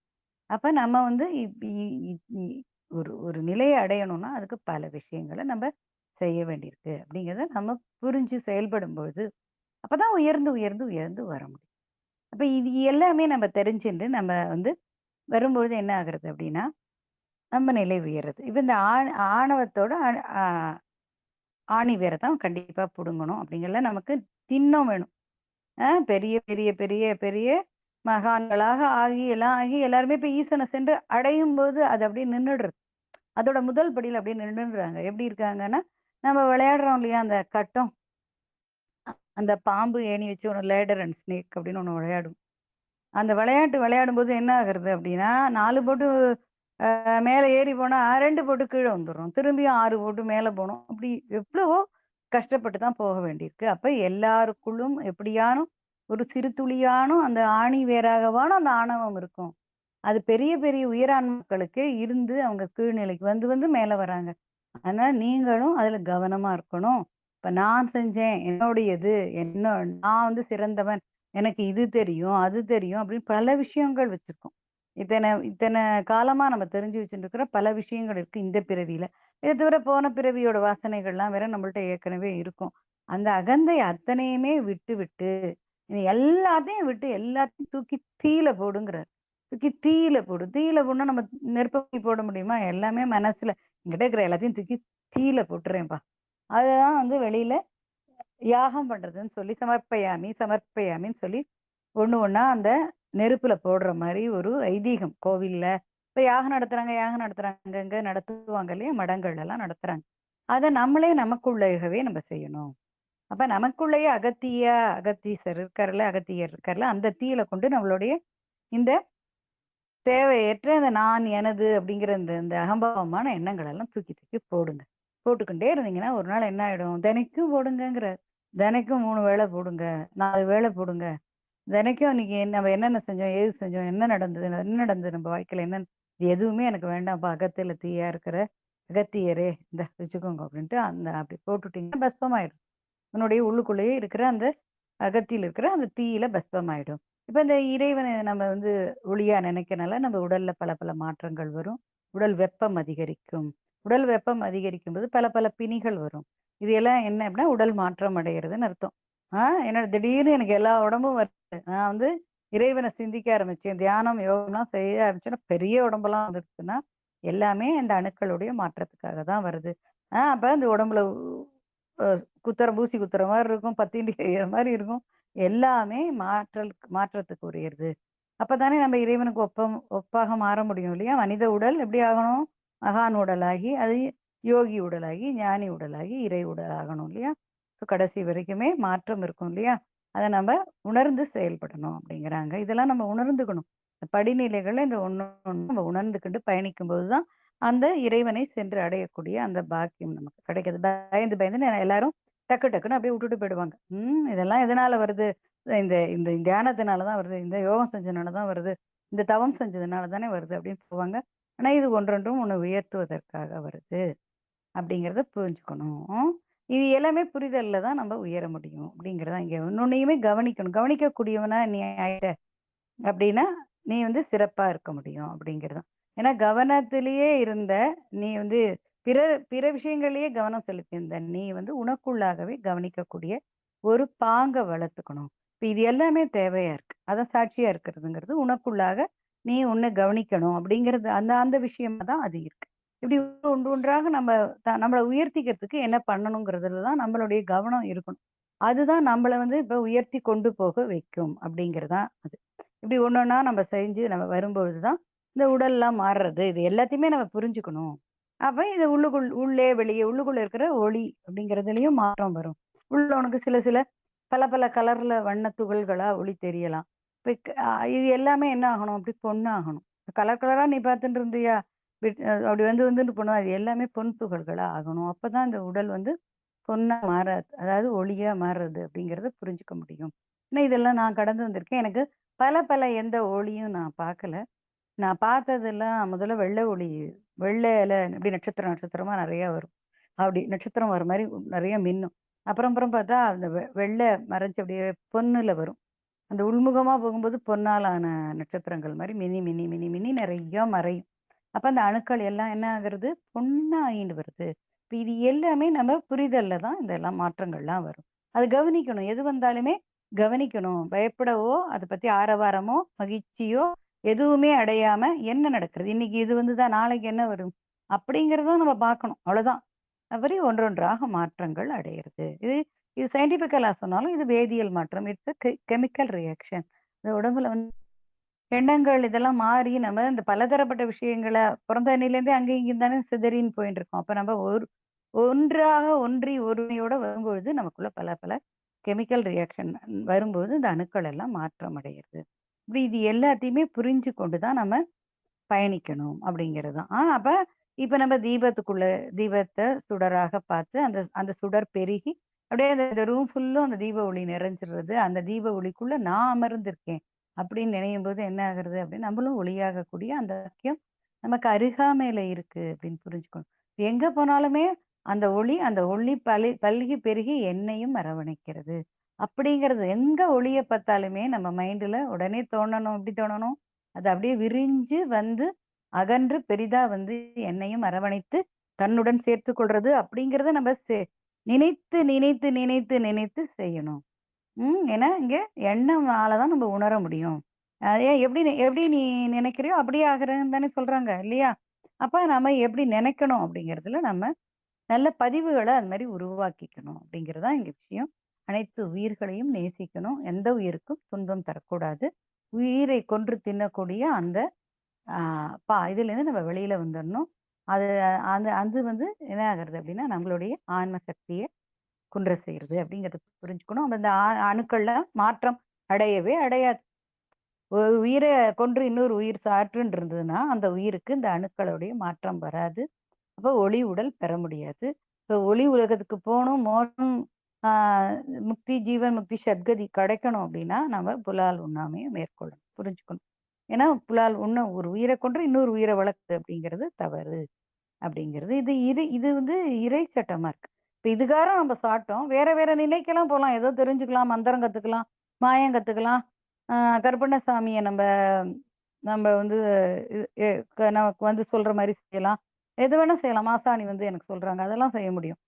S1: அப்ப நம்ம வந்து இப் இ இ இ ஒரு ஒரு நிலைய அடையணும்னா, அதுக்கு பல விஷயங்கள நம்ப செய்ய வேண்டியிருக்கு. அப்படிங்கிறத நம்ம புரிஞ்சு செயல்படும்பொழுது, அப்பதான் உயர்ந்து, உயர்ந்து, உயர்ந்து வர முடியும். அப்ப இது எல்லாமே நம்ம தெரிஞ்சுண்டு நம்ம வந்து வரும்பொழுது என்ன ஆகுறது அப்படின்னா, நம்ம நிலை உயர்றது. இப்ப இந்த ஆணவத்தோட ஆ ஆணி வேர தான் கண்டிப்பா புடுங்கணும் அப்படிங்கிறதுல நமக்கு திண்ணம் வேணும். பெரிய, பெரிய, பெரிய, பெரிய மகான்களாக ஆகி, எல்லாம் ஆகி எல்லாருமே போய் ஈசன சென்று அடையும்போது, அது அப்படியே நின்னுடுறது. அதோட முதல் படியில அப்படியே நின்னுடுறாங்க. எப்படி இருக்காங்கன்னா, நம்ம விளையாடுறோம் இல்லையா? அந்த கட்டம், அந்த பாம்பு ஏணி வச்சு ஒண்ணு லேடர் அண்ட் ஸ்னேக் அப்படின்னு ஒண்ணு விளையாடுவோம். அந்த விளையாட்டு விளையாடும்போது என்ன ஆகுறது அப்படின்னா, 4 போட்டு மேல ஏறி போனா 2 போட்டு கீழ வந்துர்றோம். திரும்பியும் 6 போட்டு மேல போணும். அப்படி எவ்வளவோ கஷ்டப்பட்டு தான் போக வேண்டியிருக்கு. அப்ப எல்லாருக்குள்ளும் எப்படியானும் ஒரு சிறு துளியானும் அந்த ஆணி வேராகவானும் அந்த ஆணவம் இருக்கும். அது பெரிய பெரிய உயரான்மாக்களுக்கே இருந்து அவங்க கீழ்நிலைக்கு வந்து வந்து மேல வராங்க. அதனால நீங்களும் அதுல கவனமா இருக்கணும். இப்ப நான் செஞ்சேன், என்னுடையது, நான் வந்து சிறந்தவன், எனக்கு இது தெரியும், அது தெரியும் அப்படின்னு பல விஷயங்கள் வச்சிருக்கோம். இத்தன இத்தன காலமா நம்ம தெரிஞ்சு வச்சுட்டு இருக்கிற பல விஷயங்கள் இருக்கு இந்த பிறவியில. இத தவிர போன பிறவியோட வாசனைகள்லாம் வேற நம்மள்ட்ட ஏற்கனவே இருக்கும். அந்த அகந்தை அத்தனையுமே விட்டு விட்டு, இது எல்லாத்தையும் விட்டு எல்லாத்தையும் தூக்கி தீல போடுங்கிறார். தூக்கி தீயில போடு. தீயில போடுனா நம்ம நெருப்ப தூக்கி போட முடியுமா? எல்லாமே மனசுல என்கிட்ட இருக்கிற எல்லாத்தையும் தூக்கி தீயில போட்டுறேன்ப்பா. அதுதான் வந்து வெளியில யாகம் பண்றதுன்னு சொல்லி சமர்ப்பயாமி, சமர்ப்பயாமின்னு சொல்லி ஒண்ணு ஒண்ணா அந்த நெருப்புல போடுற மாரி ஒரு ஐதீகம் கோவில்ல. இப்ப யாகம் நடத்துறாங்க, யாகம் நடத்துறாங்க. அங்க நடத்துவாங்க இல்லையா? மடங்கள்லலாம் நடத்துறாங்க. அத நம்மளே நமக்குள்ளேயவே நம்ம செய்யணும். அப்ப நமக்குள்ளேயே அகத்தீசர் இருக்கார்ல, அகத்தியர் இருக்கார்ல, அந்த தீயில கொண்டு நம்மளுடைய இந்த தேவையற்ற அந்த நான், எனது அப்படிங்கிற இந்த இந்த அகம்பாவமான எண்ணங்கள் எல்லாம் தூக்கி தூக்கி போடுங்க. போட்டுக்கிட்டே இருந்தீங்கன்னா, ஒரு நாள் என்ன ஆயிடும்? தினைக்கும் போடுங்கங்கிறார். தினைக்கும் 3 வேள போடுங்க. 4 வேள போடுங்க. தினைக்கும் இன்னைக்கு நம்ம என்னென்ன செஞ்சோம்? ஏது செஞ்சோம்? என்ன நடந்தது? என்ன நடந்தது நம்ம வாழ்க்கையில? இது எதுவுமே எனக்கு வேண்டாம்ப்பா. அகத்தில தீயா இருக்கிற அகத்தியரே, இந்தா வச்சுக்கோங்க அப்படின்ட்டு அந்த அப்படி போட்டுட்டீங்கன்னா பஸ்பமாயிடும். உன்னுடைய உள்ளுக்குள்ளேயே இருக்கிற அந்த அகத்தில இருக்கிற அந்த தீயில பஸ்பமாயிடும். இப்ப இந்த இறைவன நம்ம வந்து ஒளியா நினைக்கிறனால நம்ம உடல்ல பல பல மாற்றங்கள் வரும். உடல் வெப்பம் அதிகரிக்கும். உடல் வெப்பம் அதிகரிக்கும்போது பல பல பிணிகள் வரும். இது எல்லாம் என்ன அப்படின்னா, உடல் மாற்றம் அடைகிறதுன்னு அர்த்தம். என்னோட திடீர்னு எனக்கு எல்லா உடம்பும் வருது. நான் வந்து இறைவன சிந்திக்க ஆரம்பிச்சேன். தியானம், யோகம்லாம் செய்ய ஆரம்பிச்சேன்னா, பெரிய உடம்பெல்லாம் வந்துருச்சுன்னா, எல்லாமே இந்த அணுக்களுடைய மாற்றத்துக்காக தான் வருது. அப்ப அந்த உடம்புல அ ஊசி குத்துற மாரி இருக்கும். பத்தினி எறியிற மாரி இருக்கும். எல்லாமே மாற்றத்துக்கு உரியது. அப்பதானே நம்ம இறைவனுக்கு ஒப்பாக மாற முடியும் இல்லையா? மனித உடல் எப்படி ஆகணும்? மகான் உடலாகி, அது யோகி உடலாகி, ஞானி உடலாகி, இறை உடல் ஆகணும் இல்லையா? கடைசி வரைக்குமே மாற்றம் இருக்கும் இல்லையா? அத நம்ம உணர்ந்து செயல்படணும் அப்படிங்கிறாங்க. இதெல்லாம் நம்ம உணர்ந்துக்கணும். படிநிலைகள்ல இந்த ஒண்ணு ஒண்ணு நம்ம உணர்ந்துகிட்டு பயணிக்கும்போது தான், அந்த இறைவனை சென்று அடையக்கூடிய அந்த பாக்கியம் நமக்கு கிடைக்குது. பயந்து பயந்துன்னு எல்லாரும் டக்கு டக்குன்னு அப்படியே விட்டுட்டு போயிடுவாங்க. இதெல்லாம் எதனால வருது? இந்த இந்த தியானத்தினால தான் வருது. இந்த யோகம் செஞ்சனால தான் வருது. இந்த தவம் செஞ்சதுனால தானே வருது அப்படின்னு போவாங்க. ஆனா இது ஒன்றொன்றும் உன்னை உயர்த்துவதற்காக வருது. அப்படிங்கிறத புரிஞ்சுக்கணும். இது எல்லாமே புரிதல்ல தான் நம்ம உயர முடியும். அப்படிங்கிறத இங்க இன்னொன்னையுமே கவனிக்கணும். கவனிக்கக்கூடியவனா நீ ஆயிட்ட அப்படின்னா, நீ வந்து சிறப்பா இருக்க முடியும் அப்படிங்கிறது தான். ஏன்னா கவனத்திலேயே இருந்த நீ வந்து பிற பிற விஷயங்கள்லயே கவனம் செலுத்தியிருந்த நீ வந்து உனக்குள்ளாகவே கவனிக்கக்கூடிய ஒரு பாங்க வளர்த்துக்கணும். இப்ப இது எல்லாமே தேவையா இருக்கு. அதான் சாட்சியா இருக்கிறதுங்கிறது உனக்குள்ளாக நீ உன்ன கவனிக்கணும் அப்படிங்கிறது அந்த அந்த விஷயமா தான் அது இருக்கு. இப்படி ஒன்று ஒன்றாக நம்ம நம்மள உயர்த்திக்கிறதுக்கு என்ன பண்ணணுங்கிறதுல தான் நம்மளுடைய கவனம் இருக்கணும். அதுதான் நம்மள வந்து இப்ப உயர்த்தி கொண்டு போக வைக்கும் அப்படிங்கிறது தான் அது. இப்படி ஒண்ணொன்னா நம்ம செஞ்சு நம்ம வரும்பொழுது தான், இந்த உடல்லாம் மாறுறது. இது எல்லாத்தையுமே நம்ம புரிஞ்சுக்கணும். அப்ப இது உள்ளே, வெளியே உள்ளுக்குள்ள இருக்கிற ஒளி அப்படிங்கிறதுலயும் மாற்றம் வரும். உள்ள உனக்கு சில சில பல பல கலர்ல வண்ண துகள்களா ஒளி தெரியலாம். இப்ப இது எல்லாமே என்ன ஆகணும்? அப்படி பொன்னாகணும். கலர் கலரா நீ பார்த்துட்டு இருந்தியா? அப்படி வந்து வந்துட்டு போனா, அது எல்லாமே பொன் துகள்களா ஆகணும். அப்பதான் இந்த உடல் வந்து பொன்னா மாறாது. அதாவது ஒளியா மாறுறது அப்படிங்கிறத புரிஞ்சுக்க முடியும். ஏன்னா இதெல்லாம் நான் கடந்து வந்திருக்கேன். எனக்கு பல பல எந்த ஒளியும் நான் பார்க்கல. நான் பார்த்ததெல்லாம் முதல்ல வெள்ளை ஒளி, வெள்ளையில இப்படி நட்சத்திரம் நட்சத்திரமா நெறைய வரும். அப்படி நட்சத்திரம் வர மாரி நெறைய மின்னும். அப்புறம் அப்புறம் பார்த்தா அந்த வெள்ளை மறைஞ்சு அப்படியே பொன்னுல வரும். அந்த உள்முகமா போகும்போது பொன்னாலான நட்சத்திரங்கள் மாரி மினி, மினி, மினி, மினி நெறைய மறையும். அப்ப அந்த அணுக்கள் எல்லாம் என்ன ஆகுறது? பொன்னாயிண்டு வருது. இப்ப இது எல்லாமே நம்ம புரிதல்ல தான் இதெல்லாம் மாற்றங்கள்லாம் வரும். அது கவனிக்கணும். எது வந்தாலுமே கவனிக்கணும். பயப்படவோ, அத பத்தி ஆரவாரமோ, மகிழ்ச்சியோ எதுவுமே அடையாம என்ன நடக்கிறது? இன்னைக்கு இது வந்துதா நாளைக்கு என்ன வரும்? அப்படிங்கிறத நம்ம பார்க்கணும். அவ்வளோதான். அப்படி ஒன்றொன்றாக மாற்றங்கள் அடையிறது. இது இது சயின்டிஃபிக்கலா சொன்னாலும் இது வேதியியல் மாற்றம். It's a chemical reaction. இந்த உடம்புல வந்து எண்ணங்கள் இதெல்லாம் மாறி நம்ம இந்த பலதரப்பட்ட விஷயங்கள பொறந்த அன்னையிலேருந்தே அங்கேயும் இங்கேயும் தானே சிதறின்னு போயிட்டு இருக்கோம். அப்ப நம்ம ஒன்றாக ஒன்றி ஒருமையோட வரும்பொழுது நமக்குள்ள பல பல கெமிக்கல் ரியாக்ஷன் வரும்போது இந்த அணுக்கள் எல்லாம் மாற்றம் அடைகிறது. இப்படி இது எல்லாத்தையுமே புரிஞ்சு கொண்டு தான் நம்ம பயணிக்கணும் அப்படிங்கிறது தான். அப்ப இப்ப நம்ம தீபத்த சுடராக பார்த்து அந்த அந்த சுடர் பெருகி அப்படியே அந்த ரூம் ஃபுல்லும் அந்த தீப ஒளி நிறைஞ்சிடுறது. அந்த தீப ஒளிக்குள்ள நான் அமர்ந்திருக்கேன் அப்படின்னு நினையும்போது என்ன ஆகுறது அப்படின்னு நம்மளும் ஒளியாகக்கூடிய அந்த வாக்கியம் நமக்கு அருகாமையில இருக்கு அப்படின்னு புரிஞ்சுக்கணும். எங்க போனாலுமே அந்த ஒளி பல்கி பெருகி என்னையும் அரவணைக்கிறது. அப்படிங்கிறது எங்க ஒளிய பார்த்தாலுமே நம்ம மைண்ட்ல உடனே தோணணும். எப்படி தோணணும்? அது அப்படியே விரிஞ்சு வந்து அகன்று பெரிதா வந்து என்னையும் அரவணைத்து தன்னுடன் சேர்த்துக் கொள்றது அப்படிங்கிறத நம்ம நினைத்து நினைத்து நினைத்து நினைத்து செய்யணும். ஏன்னா இங்க எண்ணம்னால தான் நம்ம உணர முடியும். ஏன் எப்படி நீ நினைக்கிறியோ அப்படியே ஆகுறேன்னு தானே சொல்றாங்க இல்லையா? அப்ப நாம எப்படி நினைக்கணும் அப்படிங்கிறதுல நம்ம நல்ல பதிவுகள அது மாரி உருவாக்கிக்கணும் அப்படிங்கிறது தான் இங்க விஷயம். அனைத்து உயிர்களையும் நேசிக்கணும். எந்த உயிருக்கும் துன்பம் தரக்கூடாது. உயிரை கொன்று தின்னக்கூடிய அந்த ஆ இதுலேருந்து நம்ம வெளியில வந்துரணும். அது அது வந்து என்ன ஆகுறது அப்படின்னா, நம்மளுடைய ஆன்ம சக்திய குன்ற செய்றது அப்படிங்கிறத புரிஞ்சுக்கணும். அப்ப இந்த அணுக்கள்ல மாற்றம் அடையவே அடையாது. ஒரு உயிர கொன்று இன்னொரு உயிர் சாற்றுன்னு இருந்ததுன்னா, அந்த உயிருக்கு இந்த அணுக்களுடைய மாற்றம் வராது. அப்ப ஒளி உடல் பெற முடியாது. இப்ப ஒளி உலகத்துக்கு போணும், மோட்சம் ஆ முக்தி, ஜீவன் முக்தி, சத்கதி கிடைக்கணும் அப்படின்னா, நம்ம புலால் உண்ணாமைய மேற்கொள்ளணும். புரிஞ்சுக்கணும். ஏன்னா, புலால் உண்ண ஒரு உயிர கொன்று இன்னொரு உயிர வளர்க்குது அப்படிங்கிறது தவறு அப்படிங்கிறது. இது வந்து இறை சட்டமா இருக்கு. இப்ப இதுகாரம் நம்ம சாப்பிட்டோம். வேற வேற நிலைக்கெல்லாம் போலாம். ஏதோ தெரிஞ்சுக்கலாம், மந்திரம் கத்துக்கலாம், மாயம் கத்துக்கலாம். ஆ கருப்பண்ணசாமிய நம்ப நம்ப வந்து இ எ நமக்கு வந்து சொல்ற மாரி செய்யலாம். எது வேணா செய்யலாம். மாசாணி வந்து எனக்கு சொல்றாங்க. அதெல்லாம் செய்ய முடியும்.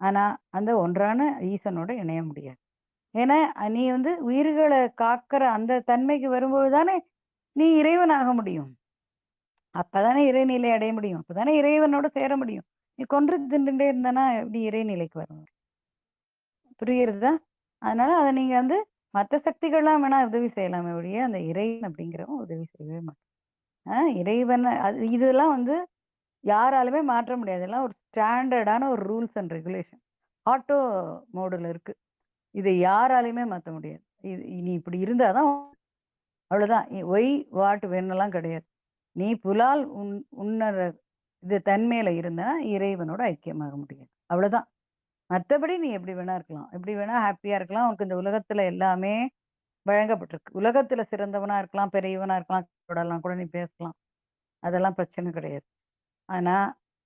S1: ஆனா, அந்த ஒன்றான ஈசனோட இணைய முடியாது. ஏன்னா, நீ வந்து உயிர்கள காக்கிற அந்த தன்மைக்கு வரும்போது தானே, நீ இறைவன் ஆக முடியும். அப்பதானே இறைநிலை அடைய முடியும். அப்பதானே இறைவனோட சேர முடியும். நீ கொன்று தின்னுட்டே இருந்தன்னா, எப்படி இறைநிலைக்கு வர முடியும்? புரிகிறதா? அதனால அத நீங்க வந்து மத்த சக்திகள்லாம் வேணா உதவி செய்யலாமே ஒழிய, அந்த இறைவன் அப்படிங்கிறவன் உதவி செய்யவே மாட்டான். இறைவன் இதெல்லாம் வந்து யாராலுமே மாற்ற முடியாது. இதெல்லாம் ஒரு ஸ்டாண்டர்டான ஒரு ரூல்ஸ் அண்ட் ரெகுலேஷன். ஆட்டோ மோடுல இருக்கு. இத யாராலயுமே மாத்த முடியாது. நீ இப்படி இருந்தா தான் அவ்வளோதான். ஒய், வாட், வென்னுலாம் கிடையாது. நீ புலால் உண்ணற இது தன்மையில இருந்தா இறைவனோட ஐக்கியமாக முடியாது. அவ்வளோதான். மத்தபடி நீ எப்படி வேணா இருக்கலாம். எப்படி வேணா ஹேப்பியா இருக்கலாம். உனக்கு இந்த உலகத்துல எல்லாமே வழங்கப்பட்டிருக்கு. உலகத்துல சிறந்தவனா இருக்கலாம், பெரியவனா இருக்கலாம், கூடலாம் கூட நீ பேசலாம். அதெல்லாம் பிரச்சனை கிடையாது. ஆனா,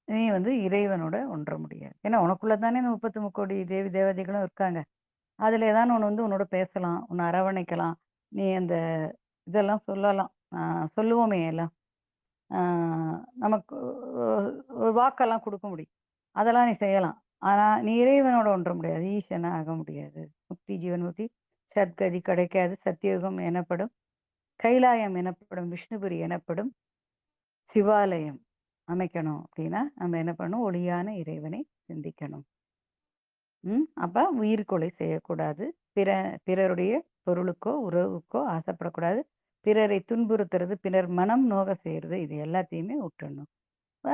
S1: நீ வந்து இறைவனோட ஒன்ற முடியாது. ஏன்னா உனக்குள்ள தானே 33,00,00,000 தேவி தேவதைகளும் இருக்காங்க. அதுல ஏதான ஒண்ணு வந்து உன்னோட பேசலாம், உன்ன அரவணைக்கலாம். நீ அந்த இதெல்லாம் சொல்லலாம். சொல்லுவோமே எல்லாம். ஆ நமக்கு ஒரு வாக்கெல்லாம் குடுக்க முடியும். அதெல்லாம் நீ செய்யலாம். ஆனா, நீ இறைவனோட ஒன்ற முடியாது. ஈசனா ஆக முடியாது. முக்தி, ஜீவன் முக்தி, சத்கதி கிடைக்காது. சத்தியுகம் எனப்படும். கைலாயம் எனப்படும். விஷ்ணுபுரி எனப்படும். சிவாலயம் அமைக்கணும் அப்படின்னா, நம்ம என்ன பண்ணணும்? ஒளியான இறைவனை சிந்திக்கணும். அப்ப உயிர் கொலை செய்யக்கூடாது. பிற பிறருடைய பொருளுக்கோ, உறவுக்கோ ஆசைப்படக்கூடாது. பிறரை துன்புறுத்துறது, பிறர் மனம் நோக செய்றது இது எல்லாத்தையுமே விட்டுறணும்.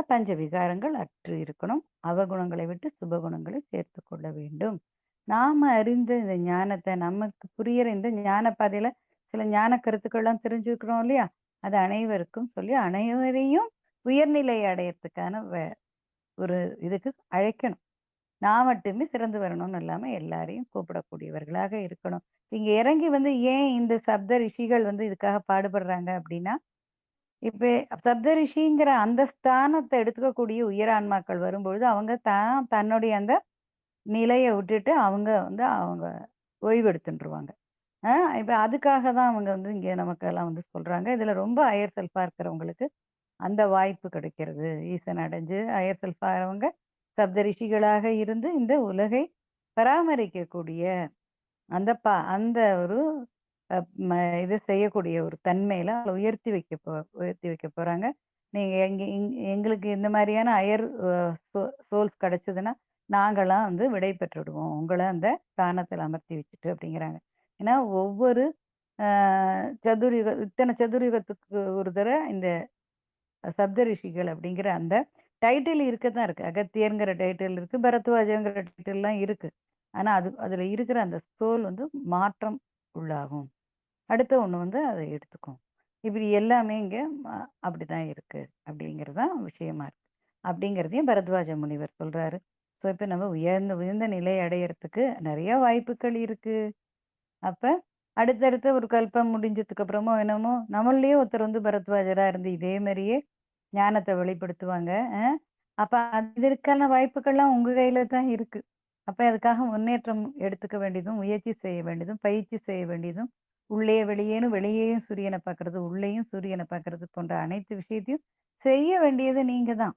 S1: பஞ்ச விகாரங்கள் அற்று இருக்கணும். அவகுணங்களை விட்டு சுபகுணங்களை சேர்த்துக் கொள்ள வேண்டும். நாம அறிந்த இந்த ஞானத்த நமக்கு புரியிற இந்த ஞான பாதையில சில ஞான கருத்துக்கள்லாம் தெரிஞ்சுக்கிறோம் இல்லையா? அது அனைவருக்கும் சொல்லி அனைவரையும் உயர்நிலை அடையறதுக்கான ஒரு இதுக்கு அழைக்கணும். நான் மட்டுமே சிறந்து வரணும்னு இல்லாம எல்லாரையும் கூப்பிடக்கூடியவர்களாக இருக்கணும். இங்க இறங்கி வந்து ஏன் இந்த சப்த ரிஷிகள் வந்து இதுக்காக பாடுபடுறாங்க அப்படின்னா, இப்ப சப்த ரிஷிங்கிற அந்த ஸ்தானத்த எடுத்துக்கக்கூடிய உயர் ஆன்மாக்கள் வரும்பொழுது, அவங்க தன்னுடைய அந்த நிலைய விட்டுட்டு அவங்க வந்து ஓய்வு எடுத்துன்ருவாங்க. இப்ப அதுக்காக தான் அவங்க வந்து இங்க நமக்கெல்லாம் வந்து சொல்றாங்க. இதுல ரொம்ப ஹையர் செல்ஃபா இருக்கிறவங்களுக்கு அந்த வாய்ப்பு கிடைக்கிறது. ஈசன் அடைஞ்சு ஹையர் செல்ஃபா ஆறவங்க சப்த ரிஷிகளாக இருந்து இந்த உலகை பராமரிக்கக்கூடிய அந்த ஒரு அ ம இத செய்யக்கூடிய ஒரு தன்மையில அவங்கள உயர்த்தி வைக்க போறாங்க. நீங்க எங்களுக்கு இந்த மாரியான ஹையர் சோல்ஸ் கிடைச்சதுன்னா, நாங்கலாம் வந்து விடை பெற்றுடுவோம். உங்கள அந்த ஸ்தானத்துல அமர்த்தி வச்சுட்டு அப்படிங்கிறாங்க. ஏன்னா ஒவ்வொரு அ இத்தன சதுர்யுகத்துக்கு ஒரு இந்த சப்த ரிஷிகள் அப்படிங்கிற அந்த டைட்டில் இருக்கத்தான் இருக்கு. அகத்தியர்ங்கிற டைட்டில் இருக்கு. பரத்வாஜங்கிற டைட்டில்லாம் இருக்கு. ஆனா அதுல இருக்கிற அந்த சோல் வந்து மாற்றம் உள்ளாகும். அடுத்த ஒண்ணு வந்து அத எடுத்துக்கும். இப்படி எல்லாமே இங்க அ அப்படிதான் இருக்கு. அப்படிங்கிறது தான் விஷயமா இருக்கு. அப்படிங்கிறதையும் பரத்வாஜ முனிவர் சொல்றாரு. ஸோ இப்ப நம்ம உயர்ந்த உயர்ந்த நிலை அடையறதுக்கு நெறைய வாய்ப்புகள் இருக்கு. அப்ப அடுத்தடுத்த ஒரு கல்பம் முடிஞ்சதுக்கு அப்புறமோ என்னமோ நம்மளயே ஒருத்தர் வந்து பரத்வாஜரா இருந்து இதே மாரியே ஞானத்த வெளிப்படுத்துவாங்க. அப்ப இதற்கான வாய்ப்புகள்லாம் உங்க கையில தான் இருக்கு. அப்ப அதுக்காக முன்னேற்றம் எடுத்துக்க வேண்டியதும், முயற்சி செய்ய வேண்டியதும், பயிற்சி செய்ய வேண்டியதும், உள்ளே வெளியேன்னு வெளியேயும் சூரியன பார்க்கறது, உள்ளேயும் சூரியன பார்க்கறது போன்ற அனைத்து விஷயத்தையும் செய்ய வேண்டியது நீங்க தான்.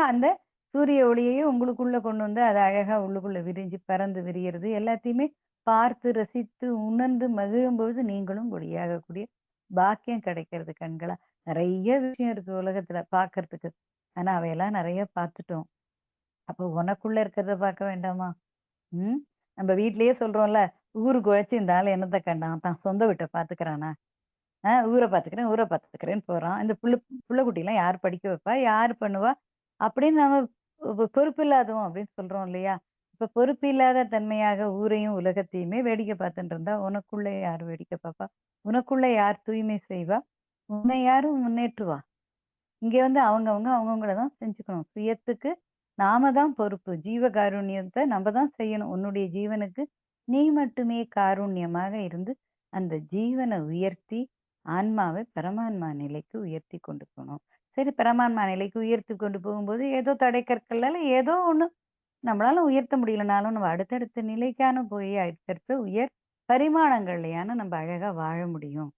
S1: அந்த சூரிய ஒளியையும் உங்களுக்குள்ள கொண்டு வந்து அத அழகா உள்ளுக்குள்ள விரிஞ்சு பறந்து விரியறது எல்லாத்தையுமே பார்த்து, ரசித்து, உணர்ந்து மகிழும்பொழுது நீங்களும் ஒளியாகக்கூடிய பாக்கியம் கிடைக்கிறது கண்களா. நெறைய விஷயம் இருக்கு உலகத்துல பார்க்கறதுக்கு. ஆனா அவையெல்லாம் நெறைய பார்த்துட்டோம். அப்போ உனக்குள்ள இருக்கிறத பார்க்க வேண்டாமா? ம். நம்ம வீட்லயே சொல்றோம்ல, ஊருக்கு உழைச்சு இந்த ஆளு என்னத்த கண்டான்? தான் சொந்த வீட்ட பார்த்துக்கிறானா? ஊர பார்த்துக்கிறேன்னு போறான். இந்த புள்ள குட்டிலாம் யார் படிக்க வைப்பா? யார் பண்ணுவா? அப்படின்னு நம்ம பொறுப்பில்லாதவன் அப்படின்னு சொல்றோம் இல்லையா? இப்ப பொறுப்பில்லாத தன்மையாக ஊரையும், உலகத்தையுமே வேடிக்கை பார்த்துட்டு இருந்தா, உனக்குள்ள யார் வேடிக்கை பார்ப்பா? உனக்குள்ள யார் தூய்மை செய்வா? உன்னை யாரும் முன்னேற்றுவா? இங்க வந்து அவங்கவங்கள தான் செஞ்சுக்கணும். சுயத்துக்கு நாம தான் பொறுப்பு. ஜீவ காருண்யத்த நம்ப தான் செய்யணும். உன்னுடைய ஜீவனுக்கு நீ மட்டுமே காருண்யமாக இருந்து, அந்த ஜீவன உயர்த்தி, ஆன்மாவை பரமான்மா நிலைக்கு உயர்த்தி கொண்டு போணும். சரி பரமான்மா நிலைக்கு உயர்த்தி கொண்டு போகும்போது, ஏதோ தடைக்கற்களால ஏதோ ஒண்ணு நம்மளால உயர்த்த முடியலனாலும், நம்ம அடுத்தடுத்த நிலைக்கான போய் அடுத்தடுத்த உயர் பரிமாணங்கள்லயான நம்ம அழகா வாழ முடியும்.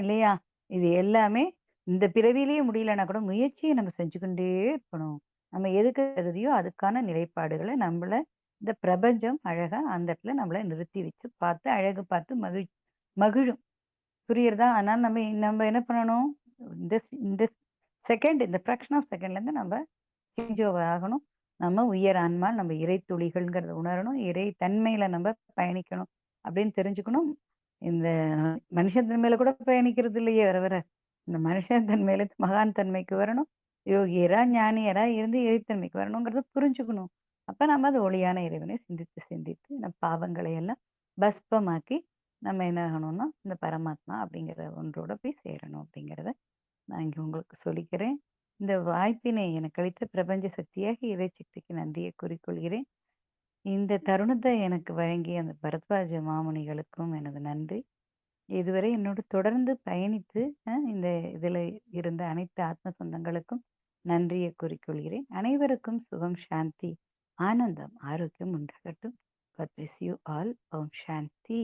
S1: இல்லையா? இது எல்லாமே இந்த பிறவியிலேயே முடியலன்னா கூட முயற்சிய நம்ம செஞ்சுக்கிண்டே இருக்கணும். நம்ம எதுக்கு தகுதியோ அதுக்கான நிலைப்பாடுகள நம்மள இந்த பிரபஞ்சம் அழகா அந்த இடத்துல நம்மள நிறுத்தி வச்சு பார்த்து, அழகு பார்த்து மகிழும். புரியுறதா? அதனால நம்ம நம்ம என்ன பண்ணணும்? இந்த இந்த செகண்ட் இந்த ஃபிராக்ஷன் ஆஃப் செகண்ட்லேருந்து நம்ம சேஞ்ச் ஓவர் ஆகணும். நம்ம உயர் ஆன்மா, நம்ம இறை துளிகள்ங்கிறத உணரணும். இறை தன்மையில நம்ம பயணிக்கணும் அப்படின்னு தெரிஞ்சுக்கணும். இந்த மனுஷன் தன்மையில கூட பயணிக்கிறது இல்லையே வர வர. இந்த மனுஷன் தன்மையிலேருந்து மகான் தன்மைக்கு வரணும். யோகியரா, ஞானியரா இருந்து இறைத்தன்மைக்கு வரணுங்கிறத புரிஞ்சுக்கணும். அப்ப நம்ம அது ஒளியான இறைவனை சிந்தித்து சிந்தித்து நம் பாவங்களை எல்லாம் பஸ்பமாக்கி நம்ம என்ன ஆகணும்னா, இந்த பரமாத்மா அப்படிங்கிற ஒன்றோட போய் சேரணும் அப்படிங்கிறத நான் இங்க உங்களுக்கு சொல்லிக்கிறேன். இந்த வாய்ப்பினை எனக்கு அளித்த பிரபஞ்ச சக்தியாகிய இறைசக்திக்கு நன்றியை கூறிக்கொள்கிறேன். இந்த தருணத்தை எனக்கு வழங்கிய அந்த பரத்வாஜ மாமுனிகளுக்கும் எனது நன்றி. இதுவரை என்னோடு தொடர்ந்து பயணித்து இந்த இதில இருந்த அனைத்து ஆத்ம சொந்தங்களுக்கும் நன்றியை கூறிக்கொள்கிறேன். அனைவருக்கும் சுகம், சாந்தி, ஆனந்தம், ஆரோக்கியம் உண்டாகட்டும். God bless you all. Om Shanti.